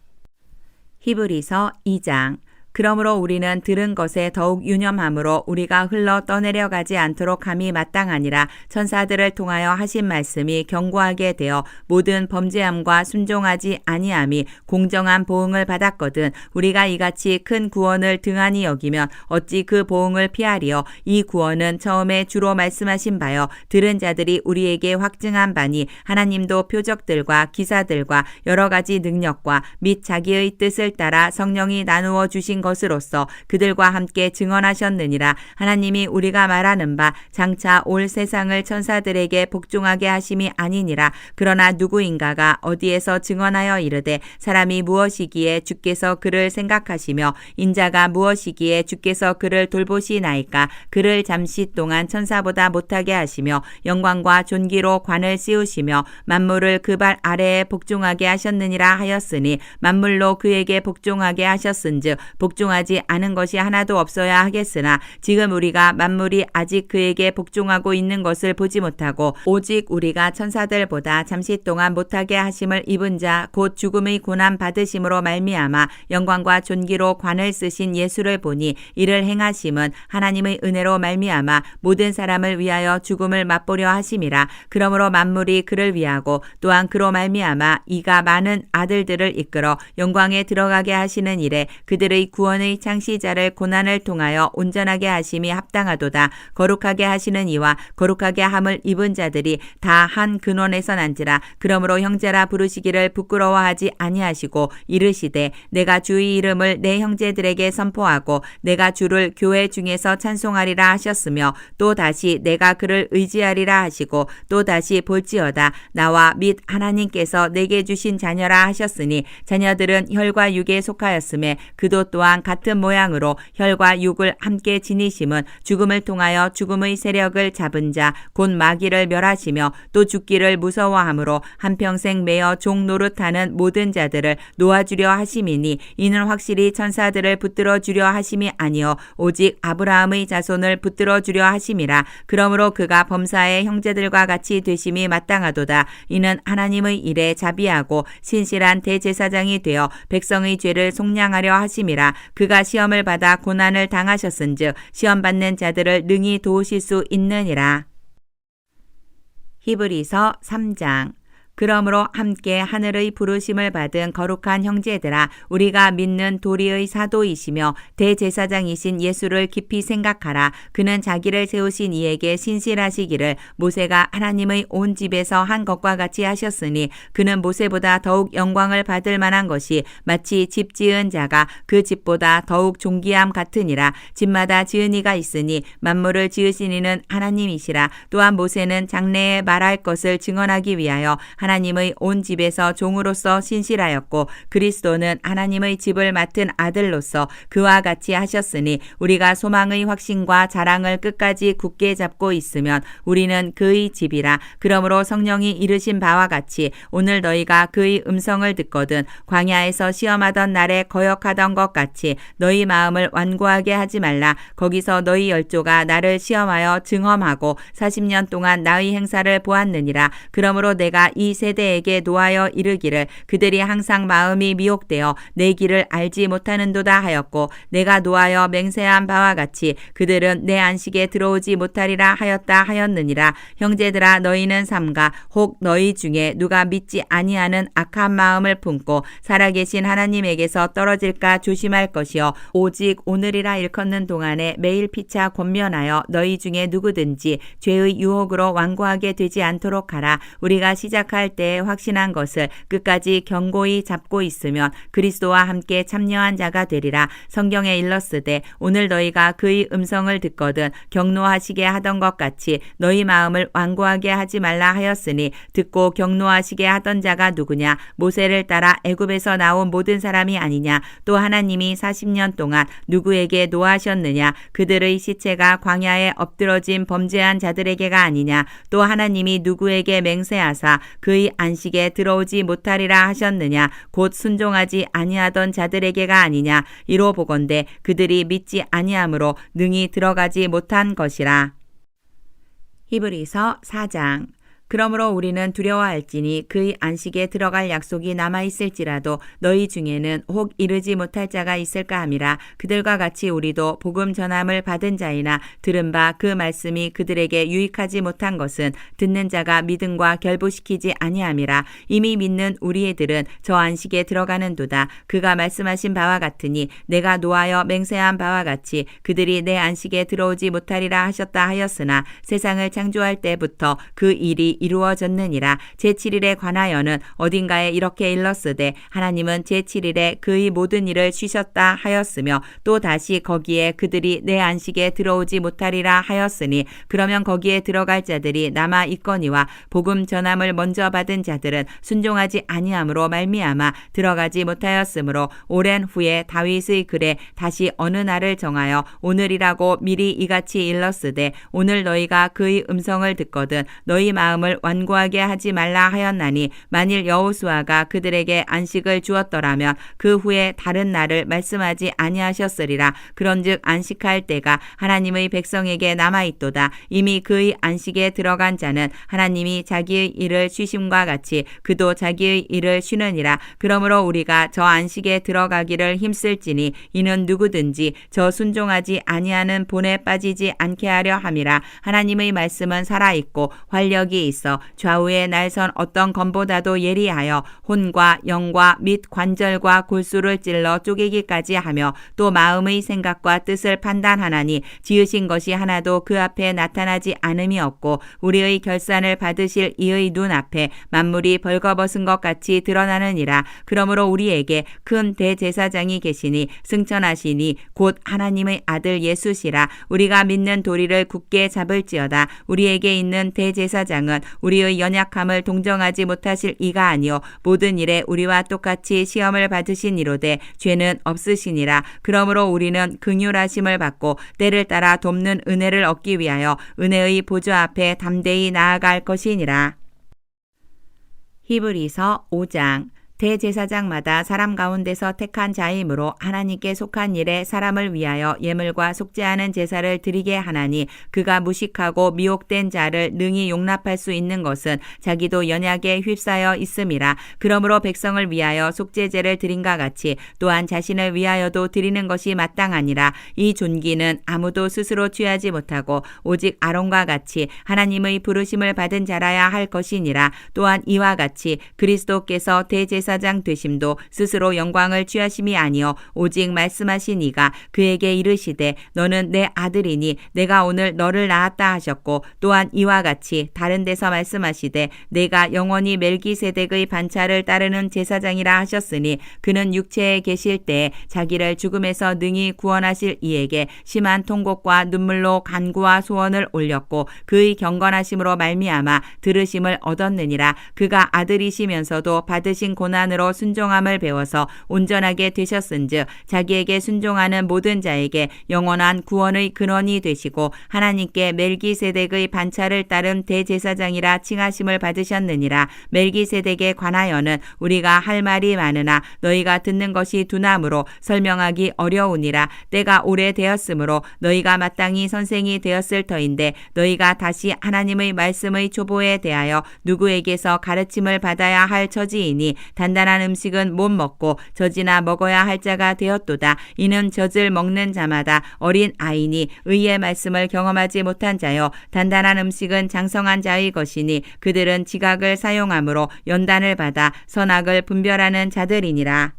히브리서 2장. 그러므로 우리는 들은 것에 더욱 유념함으로 우리가 흘러 떠내려가지 않도록 함이 마땅하니라. 천사들을 통하여 하신 말씀이 견고하게 되어 모든 범죄함과 순종하지 아니함이 공정한 보응을 받았거든. 우리가 이같이 큰 구원을 등한히 여기면 어찌 그 보응을 피하리요. 이 구원은 처음에 주로 말씀하신 바요 들은 자들이 우리에게 확증한 바니 하나님도 표적들과 기사들과 여러 가지 능력과 및 자기의 뜻을 따라 성령이 나누어 주신 것으로서 그들과 함께 증언하셨느니라. 하나님이 우리가 말하는 바 장차 올 세상을 천사들에게 복종하게 하심이 아니니라. 그러나 누구인가가 어디에서 증언하여 이르되 사람이 무엇이기에 주께서 그를 생각하시며 인자가 무엇이기에 주께서 그를 돌보시나이까. 그를 잠시 동안 천사보다 못하게 하시며 영광과 존귀로 관을 씌우시며 만물을 그 발 아래에 복종하게 하셨느니라 하였으니 만물로 그에게 복종하게 하셨은즉 복종하지 않은 것이 하나도 없어야 하겠으나 지금 우리가 만물이 아직 그에게 복종하고 있는 것을 보지 못하고 오직 우리가 천사들보다 잠시 동안 못하게 하심을 입은 자 곧 죽음의 고난 받으심으로 말미암아 영광과 존귀로 관을 쓰신 예수를 보니 이를 행하심은 하나님의 은혜로 말미암아 모든 사람을 위하여 죽음을 맛보려 하심이라. 그러므로 만물이 그를 위하고 또한 그로 말미암아 이가 많은 아들들을 이끌어 영광에 들어가게 하시는 일에 그들의 구원의 창시자를 고난을 통하여 온전하게 하심이 합당하도다. 거룩하게 하시는 이와 거룩하게 함을 입은 자들이 다 한 근원에서 난지라. 그러므로 형제라 부르시기를 부끄러워하지 아니하시고 이르시되 내가 주의 이름을 내 형제들에게 선포하고 내가 주를 교회 중에서 찬송하리라 하셨으며 또 다시 내가 그를 의지하리라 하시고 또 다시 볼지어다 나와 및 하나님께서 내게 주신 자녀라 하셨으니 자녀들은 혈과 육에 속하였음에 그도 또한 같은 모양으로 혈과 육을 함께 지니심은 죽음을 통하여 죽음의 세력을 잡은 자 곧 마귀를 멸하시며 또 죽기를 무서워함으로 한평생 매어 종 노릇하는 모든 자들을 놓아주려 하심이니 이는 확실히 천사들을 붙들어 주려 하심이 아니요 오직 아브라함의 자손을 붙들어 주려 하심이라. 그러므로 그가 범사의 형제들과 같이 되심이 마땅하도다. 이는 하나님의 일에 자비하고 신실한 대제사장이 되어 백성의 죄를 속량하려 하심이라. 그가 시험을 받아 고난을 당하셨은즉 시험받는 자들을 능히 도우실 수 있느니라. 히브리서 3장. 그러므로 함께 하늘의 부르심을 받은 거룩한 형제들아 우리가 믿는 도리의 사도이시며 대제사장이신 예수를 깊이 생각하라. 그는 자기를 세우신 이에게 신실하시기를 모세가 하나님의 온 집에서 한 것과 같이 하셨으니 그는 모세보다 더욱 영광을 받을 만한 것이 마치 집 지은 자가 그 집보다 더욱 존귀함 같으니라. 집마다 지은 이가 있으니 만물을 지으신 이는 하나님이시라. 또한 모세는 장래에 말할 것을 증언하기 위하여 하나님의 온 집에서 종으로서 신실하였고 그리스도는 하나님의 집을 맡은 아들로서 그와 같이 하셨으니 우리가 소망의 확신과 자랑을 끝까지 굳게 잡고 있으면 우리는 그의 집이라. 그러므로 성령이 이르신 바와 같이 오늘 너희가 그의 음성을 듣거든 광야에서 시험하던 날에 거역하던 것 같이 너희 마음을 완고하게 하지 말라. 거기서 너희 열조가 나를 시험하여 증험하고 40년 동안 나의 행사를 보았느니라. 그러므로 내가 이 세대에게 노하여 이르기를 그들이 항상 마음이 미혹되어 내 길을 알지 못하는도다 하였고 내가 노하여 맹세한 바와 같이 그들은 내 안식에 들어오지 못하리라 하였다 하였느니라. 형제들아 너희는 삼가 혹 너희 중에 누가 믿지 아니하는 악한 마음을 품고 살아계신 하나님에게서 떨어질까 조심할 것이요 오직 오늘이라 일컫는 동안에 매일 피차 권면하여 너희 중에 누구든지 죄의 유혹으로 완고하게 되지 않도록 하라. 우리가 시작할 때에 확신한 것을 끝까지 견고히 잡고 있으면 그리스도와 함께 참여한 자가 되리라. 성경에 일렀으되 오늘 너희가 그의 음성을 듣거든 경노하시게 하던 것 같이 너희 마음을 완고하게 하지 말라 하였으니 듣고 경노하시게 하던 자가 누구냐? 모세를 따라 애굽에서 나온 모든 사람이 아니냐? 또 하나님이 40년 동안 누구에게 노하셨느냐? 그들의 시체가 광야에 엎드러진 범죄한 자들에게가 아니냐? 또 하나님이 누구에게 맹세하사 그의 안식에 들어오지 못하리라 하셨느냐? 곧 순종하지 아니하던 자들에게가 아니냐? 이로 보건대 그들이 믿지 아니함으로 능히 들어가지 못한 것이라. 히브리서 4장. 그러므로 우리는 두려워할지니 그의 안식에 들어갈 약속이 남아있을지라도 너희 중에는 혹 이르지 못할 자가 있을까 함이라. 그들과 같이 우리도 복음 전함을 받은 자이나 들은 바 그 말씀이 그들에게 유익하지 못한 것은 듣는 자가 믿음과 결부시키지 아니함이라. 이미 믿는 우리들은 저 안식에 들어가는도다. 그가 말씀하신 바와 같으니 내가 노하여 맹세한 바와 같이 그들이 내 안식에 들어오지 못하리라 하셨다 하였으나 세상을 창조할 때부터 그 일이 이루어졌느니라. 제7일에 관하여는 어딘가에 이렇게 일렀으되 하나님은 제7일에 그의 모든 일을 쉬셨다 하였으며 또 다시 거기에 그들이 내 안식에 들어오지 못하리라 하였으니 그러면 거기에 들어갈 자들이 남아 있거니와 복음 전함을 먼저 받은 자들은 순종하지 아니함으로 말미암아 들어가지 못하였으므로 오랜 후에 다윗의 글에 다시 어느 날을 정하여 오늘이라고 미리 이같이 일렀으되 오늘 너희가 그의 음성을 듣거든 너희 마음을 완고하게 하지 말라 하였나니 만일 여호수아가 그들에게 안식을 주었더라면 그 후에 다른 날을 말씀하지 아니하셨으리라. 그런즉 안식할 때가 하나님의 백성에게 남아있도다. 이미 그의 안식에 들어간 자는 하나님이 자기의 일을 쉬심과 같이 그도 자기의 일을 쉬느니라. 그러므로 우리가 저 안식에 들어가기를 힘쓸지니 이는 누구든지 저 순종하지 아니하는 본에 빠지지 않게 하려 함이라. 하나님의 말씀은 살아있고 활력이 있어 좌우에 날선 어떤 검보다도 예리하여 혼과 영과 및 관절과 골수를 찔러 쪼개기까지 하며 또 마음의 생각과 뜻을 판단하나니 지으신 것이 하나도 그 앞에 나타나지 않음이 없고 우리의 결산을 받으실 이의 눈앞에 만물이 벌거벗은 것 같이 드러나느니라. 그러므로 우리에게 큰 대제사장이 계시니 승천하시니 곧 하나님의 아들 예수시라. 우리가 믿는 도리를 굳게 잡을지어다. 우리에게 있는 대제사장은 우리의 연약함을 동정하지 못하실 이가 아니요 모든 일에 우리와 똑같이 시험을 받으신 이로되 죄는 없으시니라. 그러므로 우리는 긍휼하심을 받고 때를 따라 돕는 은혜를 얻기 위하여 은혜의 보좌 앞에 담대히 나아갈 것이니라. 히브리서 5장. 대제사장마다 사람 가운데서 택한 자이므로 하나님께 속한 일에 사람을 위하여 예물과 속죄하는 제사를 드리게 하나니 그가 무식하고 미혹된 자를 능히 용납할 수 있는 것은 자기도 연약에 휩싸여 있음이라. 그러므로 백성을 위하여 속죄제를 드린과 같이 또한 자신을 위하여도 드리는 것이 마땅하니라. 이 존귀는 아무도 스스로 취하지 못하고 오직 아론과 같이 하나님의 부르심을 받은 자라야 할 것이니라. 또한 이와 같이 그리스도께서 대제사장 되심도 스스로 영광을 취하심이 아니요 오직 말씀하신 이가 그에게 이르시되 너는 내 아들이니 내가 오늘 너를 낳았다 하셨고 또한 이와 같이 다른 데서 말씀하시되 내가 영원히 멜기세덱의 반차를 따르는 제사장이라 하셨으니 그는 육체에 계실 때에 자기를 죽음에서 능히 구원하실 이에게 심한 통곡과 눈물로 간구와 소원을 올렸고 그의 경건하심으로 말미암아 들으심을 얻었느니라. 그가 아들이시면서도 받으신 고난으로 순종함을 배워서 온전하게 되셨은즉 자기에게 순종하는 모든 자에게 영원한 구원의 근원이 되시고 하나님께 멜기세덱의 반차를 따른 대제사장이라 칭하심을 받으셨느니라. 멜기세덱에 관하여는 우리가 할 말이 많으나 너희가 듣는 것이 두나무로 설명하기 어려우니라. 때가 오래되었으므로 너희가 마땅히 선생이 되었을 터인데 너희가 다시 하나님의 말씀의 초보에 대하여 누구에게서 가르침을 받아야 할 처지이니 단단한 음식은 못 먹고 젖이나 먹어야 할 자가 되었도다. 이는 젖을 먹는 자마다 어린 아이니 의의 말씀을 경험하지 못한 자요 단단한 음식은 장성한 자의 것이니 그들은 지각을 사용함으로 연단을 받아 선악을 분별하는 자들이니라.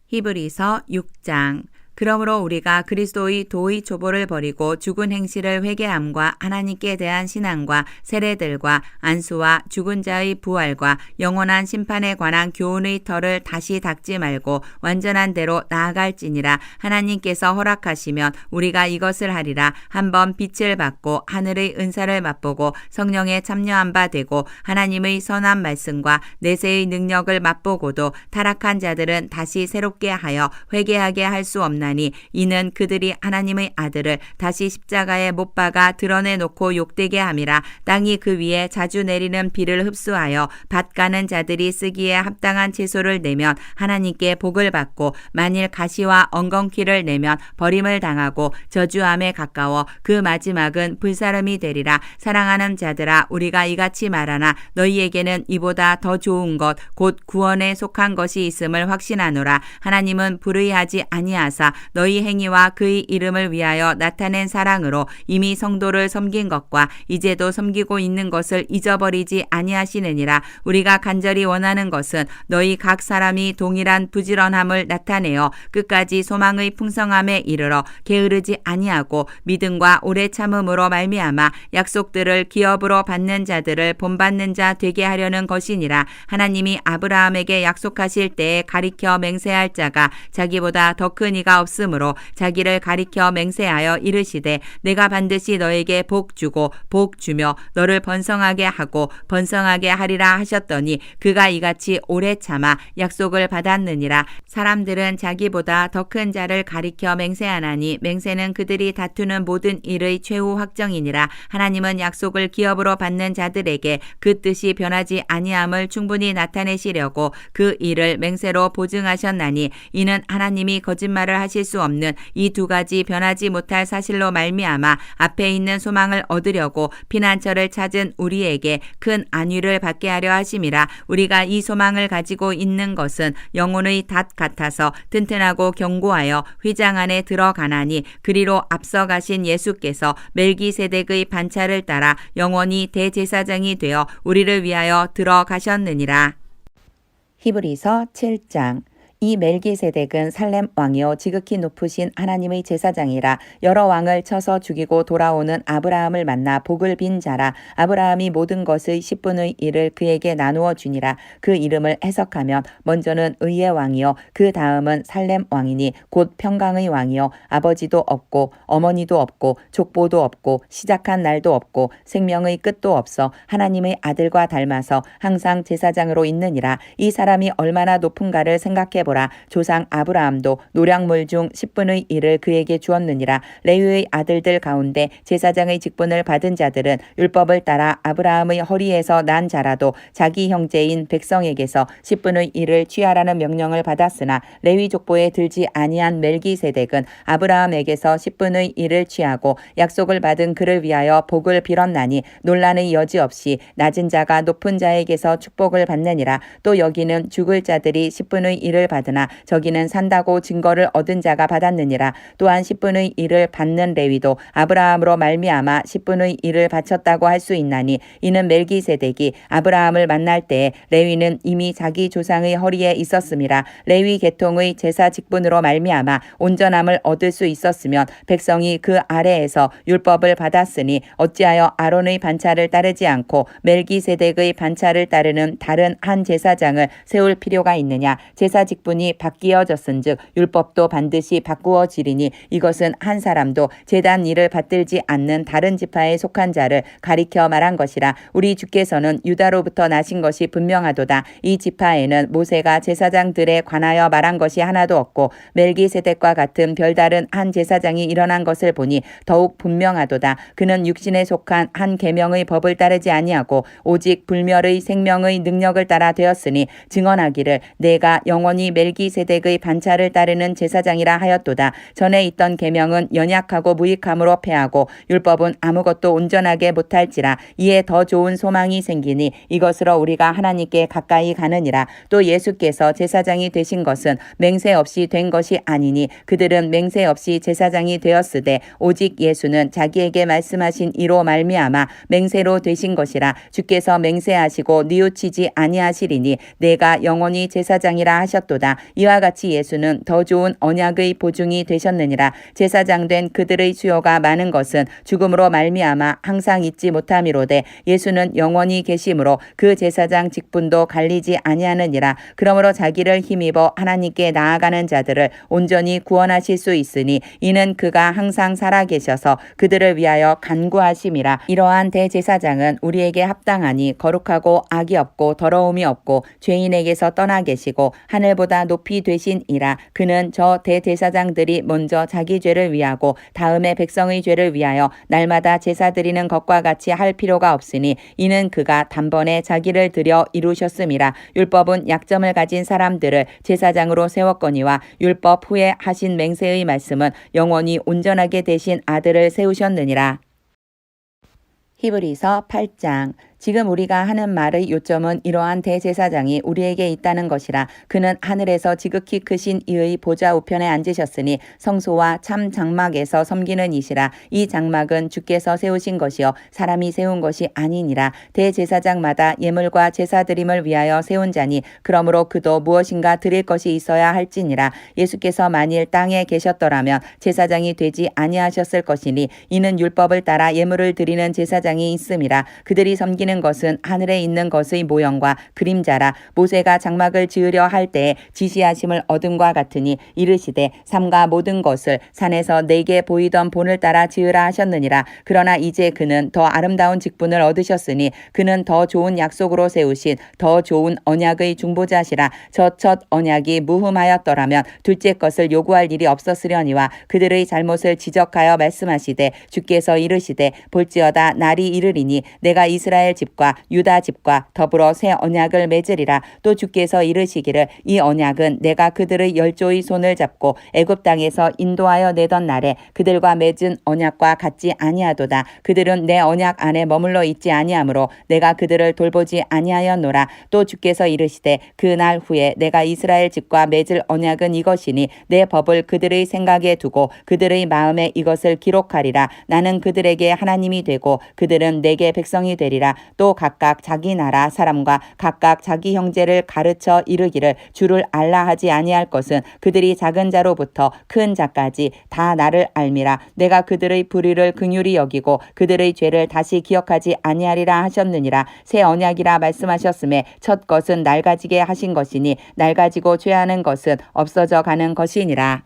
히브리서 6장. 그러므로 우리가 그리스도의 도의 초보를 버리고 죽은 행실을 회개함과 하나님께 대한 신앙과 세례들과 안수와 죽은 자의 부활과 영원한 심판에 관한 교훈의 털을 다시 닦지 말고 완전한 대로 나아갈지니라. 하나님께서 허락하시면 우리가 이것을 하리라. 한번 빛을 받고 하늘의 은사를 맛보고 성령에 참여한 바 되고 하나님의 선한 말씀과 내세의 능력을 맛보고도 타락한 자들은 다시 새롭게 하여 회개하게 할 수 없나니 아니하나니 이는 그들이 하나님의 아들을 다시 십자가에 못 박아 드러내놓고 욕되게 함이라. 땅이 그 위에 자주 내리는 비를 흡수하여 밭 가는 자들이 쓰기에 합당한 채소를 내면 하나님께 복을 받고 만일 가시와 엉겅퀴를 내면 버림을 당하고 저주함에 가까워 그 마지막은 불사름이 되리라. 사랑하는 자들아, 우리가 이같이 말하나 너희에게는 이보다 더 좋은 것 곧 구원에 속한 것이 있음을 확신하노라. 하나님은 불의하지 아니하사 너희 행위와 그의 이름을 위하여 나타낸 사랑으로 이미 성도를 섬긴 것과 이제도 섬기고 있는 것을 잊어버리지 아니하시느니라. 우리가 간절히 원하는 것은 너희 각 사람이 동일한 부지런함을 나타내어 끝까지 소망의 풍성함에 이르러 게으르지 아니하고 믿음과 오래 참음으로 말미암아 약속들을 기업으로 받는 자들을 본받는 자 되게 하려는 것이니라. 하나님이 아브라함에게 약속하실 때에 가리켜 맹세할 자가 자기보다 더 큰 이가 없으므로 자기를 가리켜 맹세하여 이르시되 내가 반드시 너에게 복 주고 복 주며 너를 번성하게 하고 번성하게 하리라 하셨더니 그가 이같이 오래 참아 약속을 받았느니라. 사람들은 자기보다 더 큰 자를 가리켜 맹세하나니 맹세는 그들이 다투는 모든 일의 최후 확정이니라. 하나님은 약속을 기업으로 받는 자들에게 그 뜻이 변하지 아니함을 충분히 나타내시려고 그 일을 맹세로 보증하셨나니 이는 하나님이 거짓말을 하실 수 없는 이 두 가지 변하지 못할 사실로 말미암아 앞에 있는 소망을 얻으려고 피난처를 찾은 우리에게 큰 안위를 받게 하려 하심이라. 우리가 이 소망을 가지고 있는 것은 영혼의 닷 같아서 튼튼하고 견고하여 휘장 안에 들어가나니 그리로 앞서가신 예수께서 멜기세덱의 반차를 따라 영원히 대제사장이 되어 우리를 위하여 들어가셨느니라. 히브리서 7장. 이 멜기세덱은 살렘 왕이요 지극히 높으신 하나님의 제사장이라. 여러 왕을 쳐서 죽이고 돌아오는 아브라함을 만나 복을 빈 자라. 아브라함이 모든 것의 10분의 1을 그에게 나누어 주니라. 그 이름을 해석하면 먼저는 의의 왕이요 그 다음은 살렘 왕이니 곧 평강의 왕이요 아버지도 없고 어머니도 없고 족보도 없고 시작한 날도 없고 생명의 끝도 없어 하나님의 아들과 닮아서 항상 제사장으로 있느니라. 이 사람이 얼마나 높은가를 생각해 보라. 조상 아브라함도 노량물 중 10분의 1을 그에게 주었느니라. 레위의 아들들 가운데 제사장의 직분을 받은 자들은 율법을 따라 아브라함의 허리에서 난 자라도 자기 형제인 백성에게서 10분의 1을 취하라는 명령을 받았으나 레위 족보에 들지 아니한 멜기세덱은 아브라함에게서 10분의 1을 취하고 약속을 받은 그를 위하여 복을 빌었나니 논란의 여지 없이 낮은 자가 높은 자에게서 축복을 받느니라. 또 여기는 죽을 자들이 10분의 1을 받으나 저기는 산다고 증거를 얻은 자가 받았느니라. 또한 10분의 1을 받는 레위도 아브라함으로 말미암아 10분의 1을 바쳤다고 할 수 있나니 이는 멜기세덱이 아브라함을 만날 때에 레위는 이미 자기 조상의 허리에 있었음이라. 레위 계통의 제사 직분으로 말미암아 온전함을 얻을 수 있었으면 백성이 그 아래에서 율법을 받았으니 어찌하여 아론의 반차를 따르지 않고 멜기세덱의 반차를 따르는 다른 한 제사장을 세울 필요가 있느냐. 제사 직분이 바뀌어졌은즉 율법도 반드시 바꾸어지리니 이것은 한 사람도 제단 일을 받들지 않는 다른 지파에 속한 자를 가리켜 말한 것이라. 우리 주께서는 유다로부터 나신 것이 분명하도다. 이 지파에는 모세가 제사장들에 관하여 말한 것이 하나도 없고 멜기세덱과 같은 별다른 한 제사장이 일어난 것을 보니 더욱 분명하도다. 그는 육신에 속한 한 계명의 법을 따르지 아니하고 오직 불멸의 생명의 능력을 따라 되었으니 증언하기를 내가 영원히 멜기세덱의 반차를 따르는 제사장이라 하였도다. 전에 있던 계명은 연약하고 무익함으로 패하고 율법은 아무것도 온전하게 못할지라. 이에 더 좋은 소망이 생기니 이것으로 우리가 하나님께 가까이 가느니라. 또 예수께서 제사장이 되신 것은 맹세 없이 된 것이 아니니 그들은 맹세 없이 제사장이 되었으되 오직 예수는 자기에게 말씀하신 이로 말미암아 맹세로 되신 것이라. 주께서 맹세하시고 뉘우치지 아니하시리니 내가 영원히 제사장이라 하셨도다. 이와 같이 예수는 더 좋은 언약의 보증이 되셨느니라. 제사장 된 그들의 수요가 많은 것은 죽음으로 말미암아 항상 잊지 못함이로되 예수는 영원히 계심으로 그 제사장 직분도 갈리지 아니하느니라. 그러므로 자기를 힘입어 하나님께 나아가는 자들을 온전히 구원하실 수 있으니 이는 그가 항상 살아계셔서 그들을 위하여 간구하심이라. 이러한 대제사장은 우리에게 합당하니 거룩하고 악이 없고 더러움이 없고 죄인에게서 떠나 계시고 하늘보다 그보다 높이 되신이라. 그는 저 대제사장들이 먼저 자기 죄를 위하고 다음에 백성의 죄를 위하여 날마다 제사 드리는 것과 같이 할 필요가 없으니 이는 그가 단번에 자기를 들여 이루셨음이라. 율법은 약점을 가진 사람들을 제사장으로 세웠거니와 율법 후에 하신 맹세의 말씀은 영원히 온전하게 되신 아들을 세우셨느니라. 히브리서 8장. 지금 우리가 하는 말의 요점은 이러한 대제사장이 우리에게 있다는 것이라. 그는 하늘에서 지극히 크신 이의 보좌 우편에 앉으셨으니 성소와 참 장막에서 섬기는 이시라. 이 장막은 주께서 세우신 것이요 사람이 세운 것이 아니니라. 대제사장마다 예물과 제사 드림을 위하여 세운 자니 그러므로 그도 무엇인가 드릴 것이 있어야 할지니라. 예수께서 만일 땅에 계셨더라면 제사장이 되지 아니하셨을 것이니 이는 율법을 따라 예물을 드리는 제사장이 있음이라. 그들이 섬기는 것은 하늘에 있는 것의 모형과 그림자라. 모세가 장막을 지으려 할 때에 지시하심을 얻음과 같으니 이르시되 삼가 모든 것을 산에서 내게 보이던 본을 따라 지으라 하셨느니라. 그러나 이제 그는 더 아름다운 직분을 얻으셨으니 그는 더 좋은 약속으로 세우신 더 좋은 언약의 중보자시라. 저 첫 언약이 무흠하였더라면 둘째 것을 요구할 일이 없었으려니와 그들의 잘못을 지적하여 말씀하시되 주께서 이르시되 볼지어다 날이 이르리니 내가 이스라엘 집과 유다 집과 더불어 새 언약을 맺으리라. 또 주께서 이르시기를 이 언약은 내가 그들의 열조의 손을 잡고 애굽 땅에서 인도하여 내던 날에 그들과 맺은 언약과 같지 아니하도다. 그들은 내 언약 안에 머물러 있지 아니하므로 내가 그들을 돌보지 아니하였노라. 또 주께서 이르시되 그 날 후에 내가 이스라엘 집과 맺을 언약은 이것이니 내 법을 그들의 생각에 두고 그들의 마음에 이것을 기록하리라. 나는 그들에게 하나님이 되고 그들은 내게 백성이 되리라. 또 각각 자기 나라 사람과 각각 자기 형제를 가르쳐 이르기를 주를 알라 하지 아니할 것은 그들이 작은 자로부터 큰 자까지 다 나를 알미라. 내가 그들의 불의를 긍휼히 여기고 그들의 죄를 다시 기억하지 아니하리라 하셨느니라. 새 언약이라 말씀하셨음에 첫 것은 낡아지게 하신 것이니 낡아지고 죄하는 것은 없어져 가는 것이니라.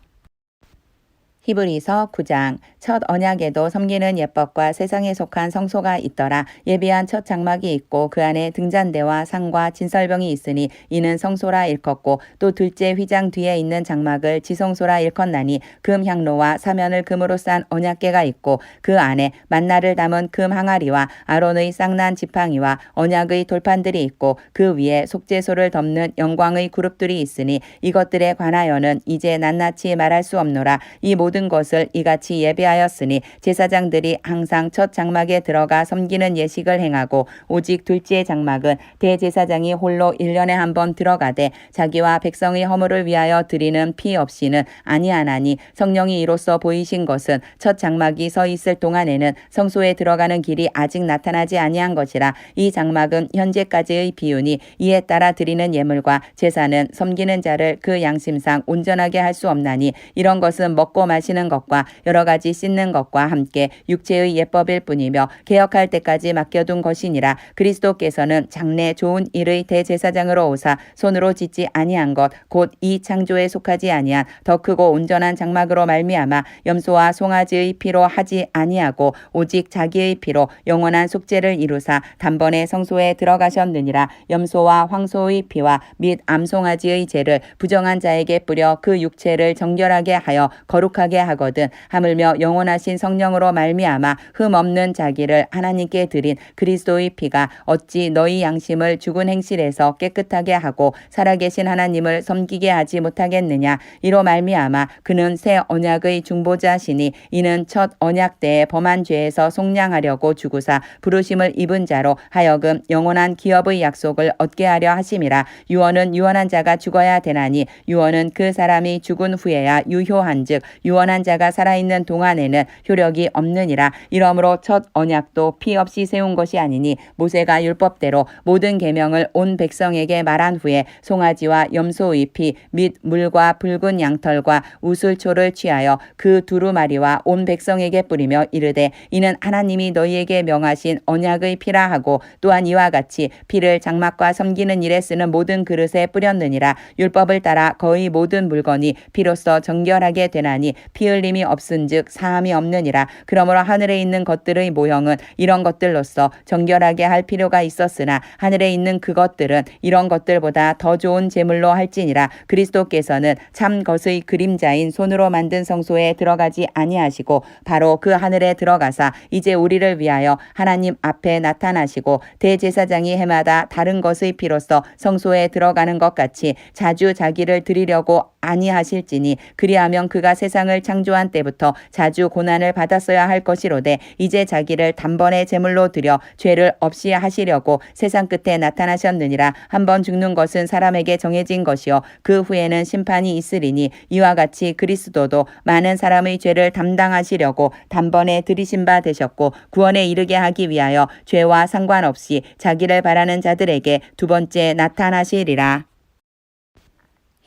히브리서 9장. 첫 언약에도 섬기는 예법과 세상에 속한 성소가 있더라. 예비한 첫 장막이 있고 그 안에 등잔대와 상과 진설병이 있으니 이는 성소라 일컫고 또 둘째 휘장 뒤에 있는 장막을 지성소라 일컫나니 금 향로와 사면을 금으로 싼 언약궤가 있고 그 안에 만나를 담은 금 항아리와 아론의 쌍난 지팡이와 언약의 돌판들이 있고 그 위에 속죄소를 덮는 영광의 그룹들이 있으니 이것들에 관하여는 이제 낱낱이 말할 수 없노라. 이 모든 것을 이같이 예배하였으니 제사장들이 항상 첫 장막에 들어가 섬기는 예식을 행하고 오직 둘째 장막은 대제사장이 홀로 1년에 한 번 들어가되 자기와 백성의 허물을 위하여 드리는 피 없이는 아니하나니 성령이 이로써 보이신 것은 첫 장막이 서 있을 동안에는 성소에 들어가는 길이 아직 나타나지 아니한 것이라. 이 장막은 현재까지의 비유니 이에 따라 드리는 예물과 제사는 섬기는 자를 그 양심상 온전하게 할 수 없나니 이런 것은 먹고 마시는 것과 여러 가지 씻는 것과 함께 육체의 예법일 뿐이며 개혁할 때까지 맡겨둔 것이니라. 그리스도께서는 장래 좋은 일의 대제사장으로 오사 손으로 짓지 아니한 것 곧 이 창조에 속하지 아니한 더 크고 온전한 장막으로 말미암아 염소와 송아지의 피로 하지 아니하고 오직 자기의 피로 영원한 속죄를 이루사 단번에 성소에 들어가셨느니라. 염소와 황소의 피와 및 암송아지의 죄를 부정한 자에게 뿌려 그 육체를 정결하게 하여 거룩하게 하거든 하물며 영원하신 성령으로 말미암아 흠 없는 자기를 하나님께 드린 그리스도의 피가 어찌 너희 양심을 죽은 행실에서 깨끗하게 하고 살아계신 하나님을 섬기게 하지 못하겠느냐. 이로 말미암아 그는 새 언약의 중보자시니 이는 첫 언약 때에 범한 죄에서 속량하려고 주구사 부르심을 입은 자로 하여금 영원한 기업의 약속을 얻게 하려 하심이라. 유언은 유언한 자가 죽어야 되나니 유언은 그 사람이 죽은 후에야 유효한즉 유언한 자가 살아있는 동안에는 효력이 없느니라. 이러므로 첫 언약도 피 없이 세운 것이 아니니 모세가 율법대로 모든 계명을 온 백성에게 말한 후에 송아지와 염소의 피 및 물과 붉은 양털과 우슬초를 취하여 그 두루마리와 온 백성에게 뿌리며 이르되 이는 하나님이 너희에게 명하신 언약의 피라 하고 또한 이와 같이 피를 장막과 섬기는 일에 쓰는 모든 그릇에 뿌렸느니라. 율법을 따라 거의 모든 물건이 피로써 정결하게 되나니 피 흘림이 없은즉 사함이 없느니라. 그러므로 하늘에 있는 것들의 모형은 이런 것들로서 정결하게 할 필요가 있었으나 하늘에 있는 그것들은 이런 것들보다 더 좋은 제물로 할지니라. 그리스도께서는 참 것의 그림자인 손으로 만든 성소에 들어가지 아니하시고 바로 그 하늘에 들어가사 이제 우리를 위하여 하나님 앞에 나타나시고 대제사장이 해마다 다른 것의 피로써 성소에 들어가는 것 같이 자주 자기를 드리려고 아니하실지니 그리하면 그가 세상을 창조한 때부터 자주 고난을 받았어야 할 것이로되 이제 자기를 단번에 제물로 드려 죄를 없이 하시려고 세상 끝에 나타나셨느니라. 한번 죽는 것은 사람에게 정해진 것이요 그 후에는 심판이 있으리니 이와 같이 그리스도도 많은 사람의 죄를 담당하시려고 단번에 들이신 바 되셨고 구원에 이르게 하기 위하여 죄와 상관없이 자기를 바라는 자들에게 두 번째 나타나시리라.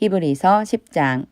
히브리서 10장.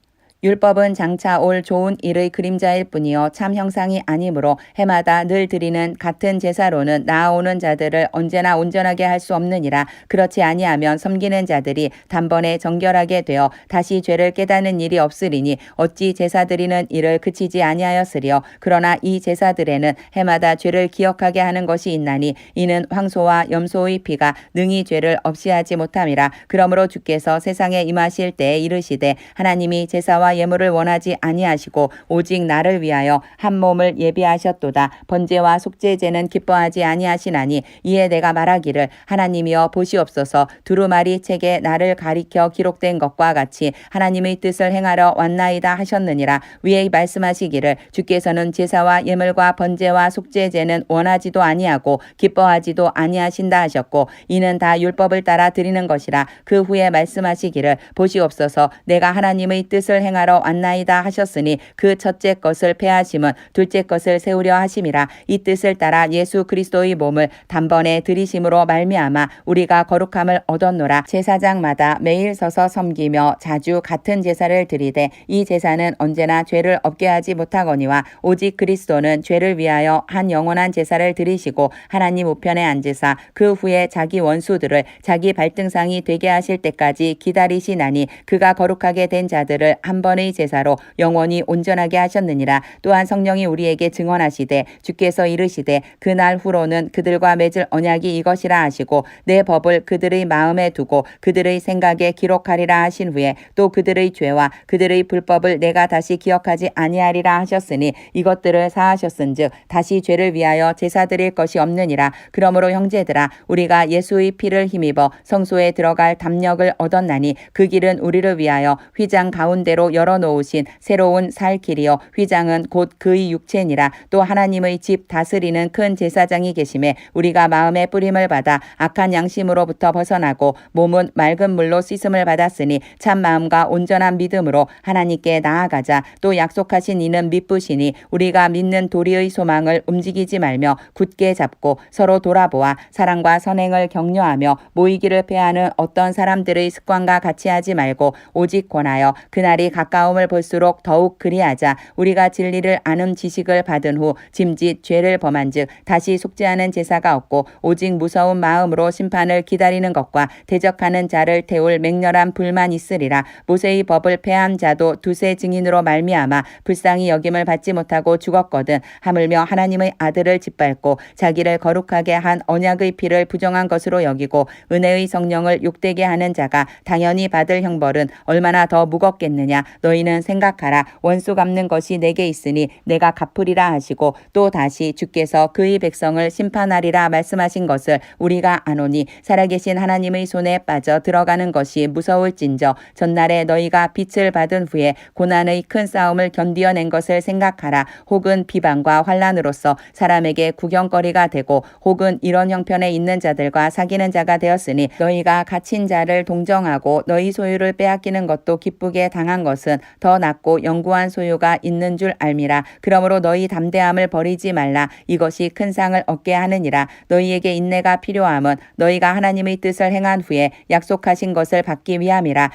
율법은 장차 올 좋은 일의 그림자일 뿐이요 참 형상이 아니므로 해마다 늘 드리는 같은 제사로는 나아오는 자들을 언제나 온전하게 할 수 없느니라. 그렇지 아니하면 섬기는 자들이 단번에 정결하게 되어 다시 죄를 깨닫는 일이 없으리니 어찌 제사 드리는 일을 그치지 아니하였으리요. 그러나 이 제사들에는 해마다 죄를 기억하게 하는 것이 있나니 이는 황소와 염소의 피가 능히 죄를 없이 하지 못함이라. 그러므로 주께서 세상에 임하실 때에 이르시되 하나님이 제사와 예물을 원하지 아니하시고 오직 나를 위하여 한 몸을 예비하셨도다. 번제와 속죄제는 기뻐하지 아니하시나니 이에 내가 말하기를 하나님이여 보시옵소서 두루마리 책에 나를 가리켜 기록된 것과 같이 하나님의 뜻을 행하러 왔나이다 하셨느니라. 위에 말씀하시기를 주께서는 제사와 예물과 번제와 속죄제는 원하지도 아니하고 기뻐하지도 아니하신다 하셨고 이는 다 율법을 따라 드리는 것이라. 그 후에 말씀하시기를 보시옵소서 내가 하나님의 뜻을 행하러 왔나이다 하셨으니 그 첫째 것을 폐하심은 둘째 것을 세우려 하심이라. 이 뜻을 따라 예수 그리스도의 몸을 단번에 들이심으로 말미암아 우리가 거룩함을 얻었노라. 제사장마다 매일 서서 섬기며 자주 같은 제사를 드리되 이 제사는 언제나 죄를 없게 하지 못하거니와 오직 그리스도는 죄를 위하여 한 영원한 제사를 드리시고 하나님 우편에 앉으사 그 후에 자기 원수들을 자기 발등상이 되게 하실 때까지 기다리시나니 그가 거룩하게 된 자들을 한 번의 제사로 영원히 온전하게 하셨느니라. 또한 성령이 우리에게 증언하시되 주께서 이르시되 그날 후로는 그들과 맺을 언약이 이것이라 하시고 내 법을 그들의 마음에 두고 그들의 생각에 기록하리라 하신 후에 또 그들의 죄와 그들의 불법을 내가 다시 기억하지 아니하리라 하셨으니 이것들을 사하셨은즉 다시 죄를 위하여 제사 드릴 것이 없느니라. 그러므로 형제들아 우리가 예수의 피를 힘입어 성소에 들어갈 담력을 얻었나니 그 길은 우리를 위하여 휘장 가운데로 열어놓으신 새로운 살 길이요 휘장은 곧 그의 육체니라. 또 하나님의 집 다스리는 큰 제사장이 계심에 우리가 마음의 뿌림을 받아 악한 양심으로부터 벗어나고 몸은 맑은 물로 씻음을 받았으니 참 마음과 온전한 믿음으로 하나님께 나아가자. 또 약속하신 이는 미쁘시니 우리가 믿는 도리의 소망을 움직이지 말며 굳게 잡고 서로 돌아보아 사랑과 선행을 격려하며 모이기를 패하는 어떤 사람들의 습관과 같이 하지 말고 오직 권하여 그날이 가까움을 볼수록 더욱 그리하자. 우리가 진리를 아는 지식을 받은 후 짐짓 죄를 범한즉 다시 속죄하는 제사가 없고 오직 무서운 마음으로 심판을 기다리는 것과 대적하는 자를 태울 맹렬한 불만 있으리라. 모세의 법을 폐한 자도 두세 증인으로 말미암아 불쌍히 여김을 받지 못하고 죽었거든. 하물며 하나님의 아들을 짓밟고 자기를 거룩하게 한 언약의 피를 부정한 것으로 여기고 은혜의 성령을 욕되게 하는 자가 당연히 받을 형벌은 얼마나 더 무겁겠느냐. 너희는 생각하라. 원수 갚는 것이 내게 있으니 내가 갚으리라 하시고 또 다시 주께서 그의 백성을 심판하리라 말씀하신 것을 우리가 아노니 살아계신 하나님의 손에 빠져 들어가는 것이 무서울진저 전날에 너희가 빛을 받은 후에 고난의 큰 싸움을 견디어낸 것을 생각하라. 혹은 비방과 환난으로서 사람에게 구경거리가 되고 혹은 이런 형편에 있는 자들과 사귀는 자가 되었으니 너희가 갇힌 자를 동정하고 너희 소유를 빼앗기는 것도 기쁘게 당한 것은 더 낫고 영구한 소유가 있는 줄 알미라. 그러므로 너희 담대함을 버리지 말라. 이것이 큰 상을 얻게 하느니라. 너희에게 인내가 필요함은 너희가 하나님의 뜻을 행한 후에 약속하신 것을 받기 위함이라.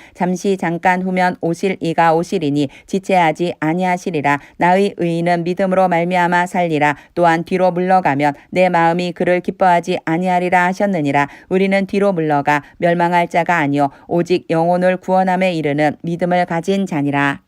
잠깐 후면 오실 이가 오시리니 지체하지 아니하시리라. 나의 의인은 믿음으로 말미암아 살리라. 또한 뒤로 물러가면 내 마음이 그를 기뻐하지 아니하리라 하셨느니라. 우리는 뒤로 물러가 멸망할 자가 아니요 오직 영혼을 구원함에 이르는 믿음을 가진 자니라.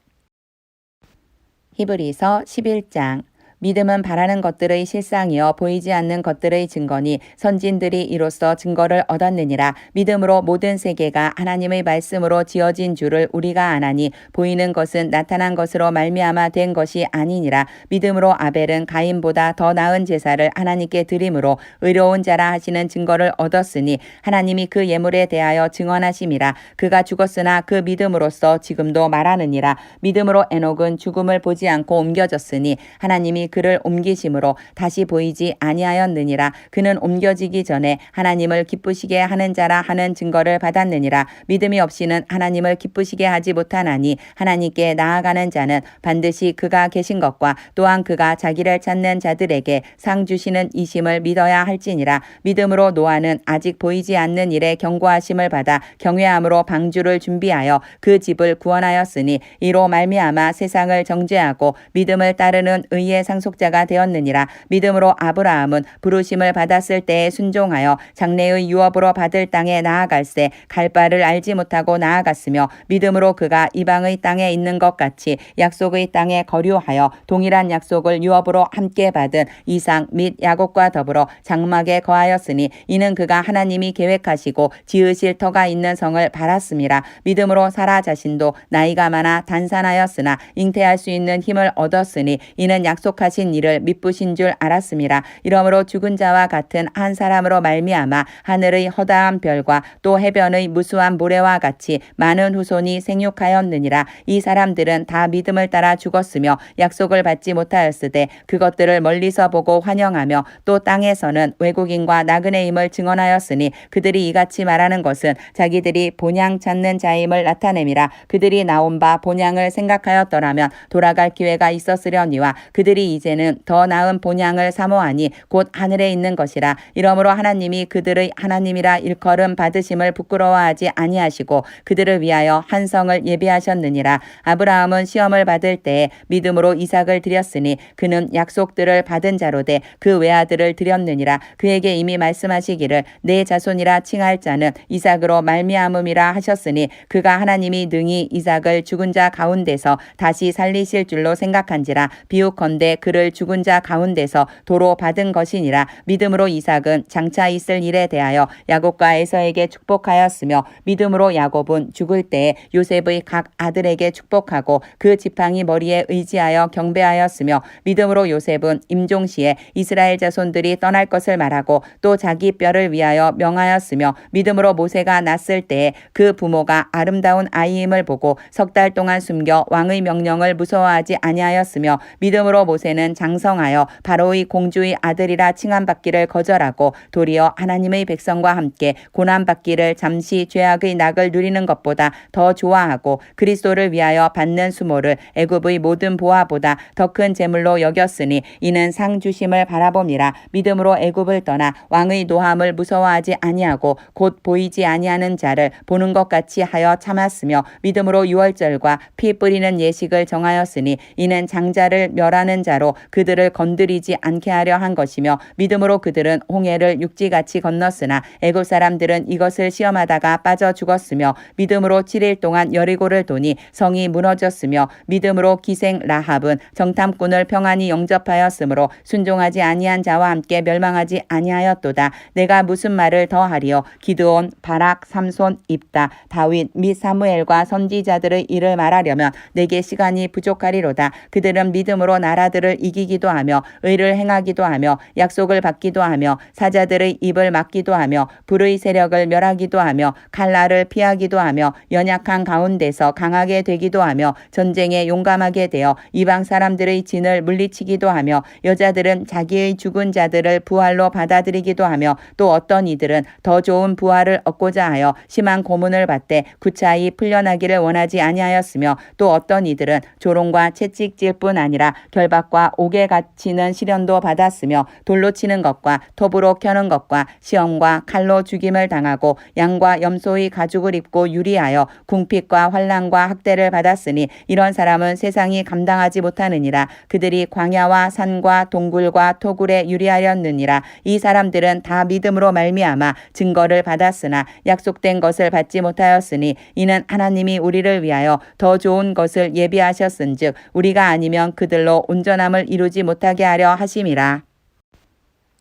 히브리서 11장. 믿음은 바라는 것들의 실상이요 보이지 않는 것들의 증거니 선진들이 이로써 증거를 얻었느니라. 믿음으로 모든 세계가 하나님의 말씀으로 지어진 줄을 우리가 아나니 보이는 것은 나타난 것으로 말미암아 된 것이 아니니라. 믿음으로 아벨은 가인보다 더 나은 제사를 하나님께 드림으로 의로운 자라 하시는 증거를 얻었으니 하나님이 그 예물에 대하여 증언하심이라. 그가 죽었으나 그 믿음으로써 지금도 말하느니라. 믿음으로 에녹은 죽음을 보지 않고 옮겨졌으니 하나님이 그를 옮기심으로 다시 보이지 아니하였느니라. 그는 옮겨지기 전에 하나님을 기쁘시게 하는 자라 하는 증거를 받았느니라. 믿음이 없이는 하나님을 기쁘시게 하지 못하나니 하나님께 나아가는 자는 반드시 그가 계신 것과 또한 그가 자기를 찾는 자들에게 상 주시는 이심을 믿어야 할지니라. 믿음으로 노아는 아직 보이지 않는 일에 경고하심을 받아 경외함으로 방주를 준비하여 그 집을 구원하였으니 이로 말미암아 세상을 정죄하고 믿음을 따르는 의의 상속자가 되었느니라. 믿음으로 아브라함은 부르심을 받았을 때에 순종하여 장래의 유업으로 받을 땅에 나아갈새 갈 바를 알지 못하고 나아갔으며 믿음으로 그가 이방의 땅에 있는 것 같이 약속의 땅에 거류하여 동일한 약속을 유업으로 함께 받은 이삭 및 야곱과 더불어 장막에 거하였으니 이는 그가 하나님이 계획하시고 지으실 터가 있는 성을 바랐음이라. 믿음으로 사라 자신도 나이가 많아 단산하였으나 잉태할 수 있는 힘을 얻었으니 이는 약속하신 일을 미쁘신 줄 알았음이라. 이러므로 죽은 자와 같은 한 사람으로 말미암아 하늘의 허다한 별과 또 해변의 무수한 모래와 같이 많은 후손이 생육하였느니라. 이 사람들은 다 믿음을 따라 죽었으며 약속을 받지 못하였으되 그것들을 멀리서 보고 환영하며 또 땅에서는 외국인과 나그네임을 증언하였으니 그들이 이같이 말하는 것은 자기들이 본향 찾는 자임을 나타냄이라. 그들이 나온 바 본향을 생각하였더라면 돌아갈 기회가 있었으려니와 그들이 이제는 더 나은 본향을 사모하니 곧 하늘에 있는 것이라. 이러므로 하나님이 그들의 하나님이라 일컬음 받으심을 부끄러워하지 아니하시고 그들을 위하여 한 성을 예비하셨느니라. 아브라함은 시험을 받을 때에 믿음으로 이삭을 드렸으니 그는 약속들을 받은 자로되 그 외아들을 드렸느니라. 그에게 이미 말씀하시기를 내 자손이라 칭할 자는 이삭으로 말미암음이라 하셨으니 그가 하나님이 능히 이삭을 죽은 자 가운데서 다시 살리실 줄로 생각한지라. 비유컨대 그를 죽은 자 가운데서 도로 받은 것이니라. 믿음으로 이삭은 장차 있을 일에 대하여 야곱과 에서에게 축복하였으며 믿음으로 야곱은 죽을 때에 요셉의 각 아들에게 축복하고 그 지팡이 머리에 의지하여 경배하였으며 믿음으로 요셉은 임종시에 이스라엘 자손들이 떠날 것을 말하고 또 자기 뼈를 위하여 명하였으며 믿음으로 모세가 났을 때에 그 부모가 아름다운 아이임을 보고 석 달 동안 숨겨 왕의 명령을 무서워하지 아니하였으며 믿음으로 모세는 장성하여 바로의 공주의 아들이라 칭함받기를 거절하고 도리어 하나님의 백성과 함께 고난받기를 잠시 죄악의 낙을 누리는 것보다 더 좋아하고 그리스도를 위하여 받는 수모를 애굽의 모든 보화보다 더 큰 재물로 여겼으니 이는 상 주심을 바라봄이라. 믿음으로 애굽을 떠나 왕의 노함을 무서워하지 아니하고 곧 보이지 아니하는 자를 보는 것 같이 하여 참았으며 믿음으로 유월절과 피 뿌리는 예식을 정하였으니 이는 장자를 멸하는 자로 그들을 건드리지 않게 하려 한 것이며 믿음으로 그들은 홍해를 육지같이 건넜으나 애굽 사람들은 이것을 시험하다가 빠져 죽었으며 믿음으로 7일 동안 여리고를 도니 성이 무너졌으며 믿음으로 기생 라합은 정탐꾼을 평안히 영접하였으므로 순종하지 아니한 자와 함께 멸망하지 아니하였도다. 내가 무슨 말을 더하리요. 기드온, 바락, 삼손, 입다, 다윗 및 사무엘과 선지자들의 일을 말하려면 내게 시간이 부족하리로다. 그들은 믿음으로 나라들을 이기기도 하며 의를 행하기도 하며 약속을 받기도 하며 사자들의 입을 막기도 하며 불의 세력을 멸하기도 하며 칼날을 피하기도 하며 연약한 가운데서 강하게 되기도 하며 전쟁에 용감하게 되어 이방 사람들의 진을 물리치기도 하며 여자들은 자기의 죽은 자들을 부활로 받아들이기도 하며 또 어떤 이들은 더 좋은 부활을 얻고자 하여 심한 고문을 받되 구차히 풀려나기를 원하지 아니하였으며 또 어떤 이들은 조롱과 채찍질 뿐 아니라 결박과 옥과 옥에 갇히는 시련도 받았으며 돌로 치는 것과 톱으로 켜는 것과 시험과 칼로 죽임을 당하고 양과 염소의 가죽을 입고 유리하여 궁핍과 환난과 학대를 받았으니 이런 사람은 세상이 감당하지 못하느니라. 그들이 광야와 산과 동굴과 토굴에 유리하였느니라. 이 사람들은 다 믿음으로 말미암아 증거를 받았으나 약속된 것을 받지 못하였으니 이는 하나님이 우리를 위하여 더 좋은 것을 예비하셨은즉 우리가 아니면 그들로 온전함을 이루지 못하게 하려 하심이라.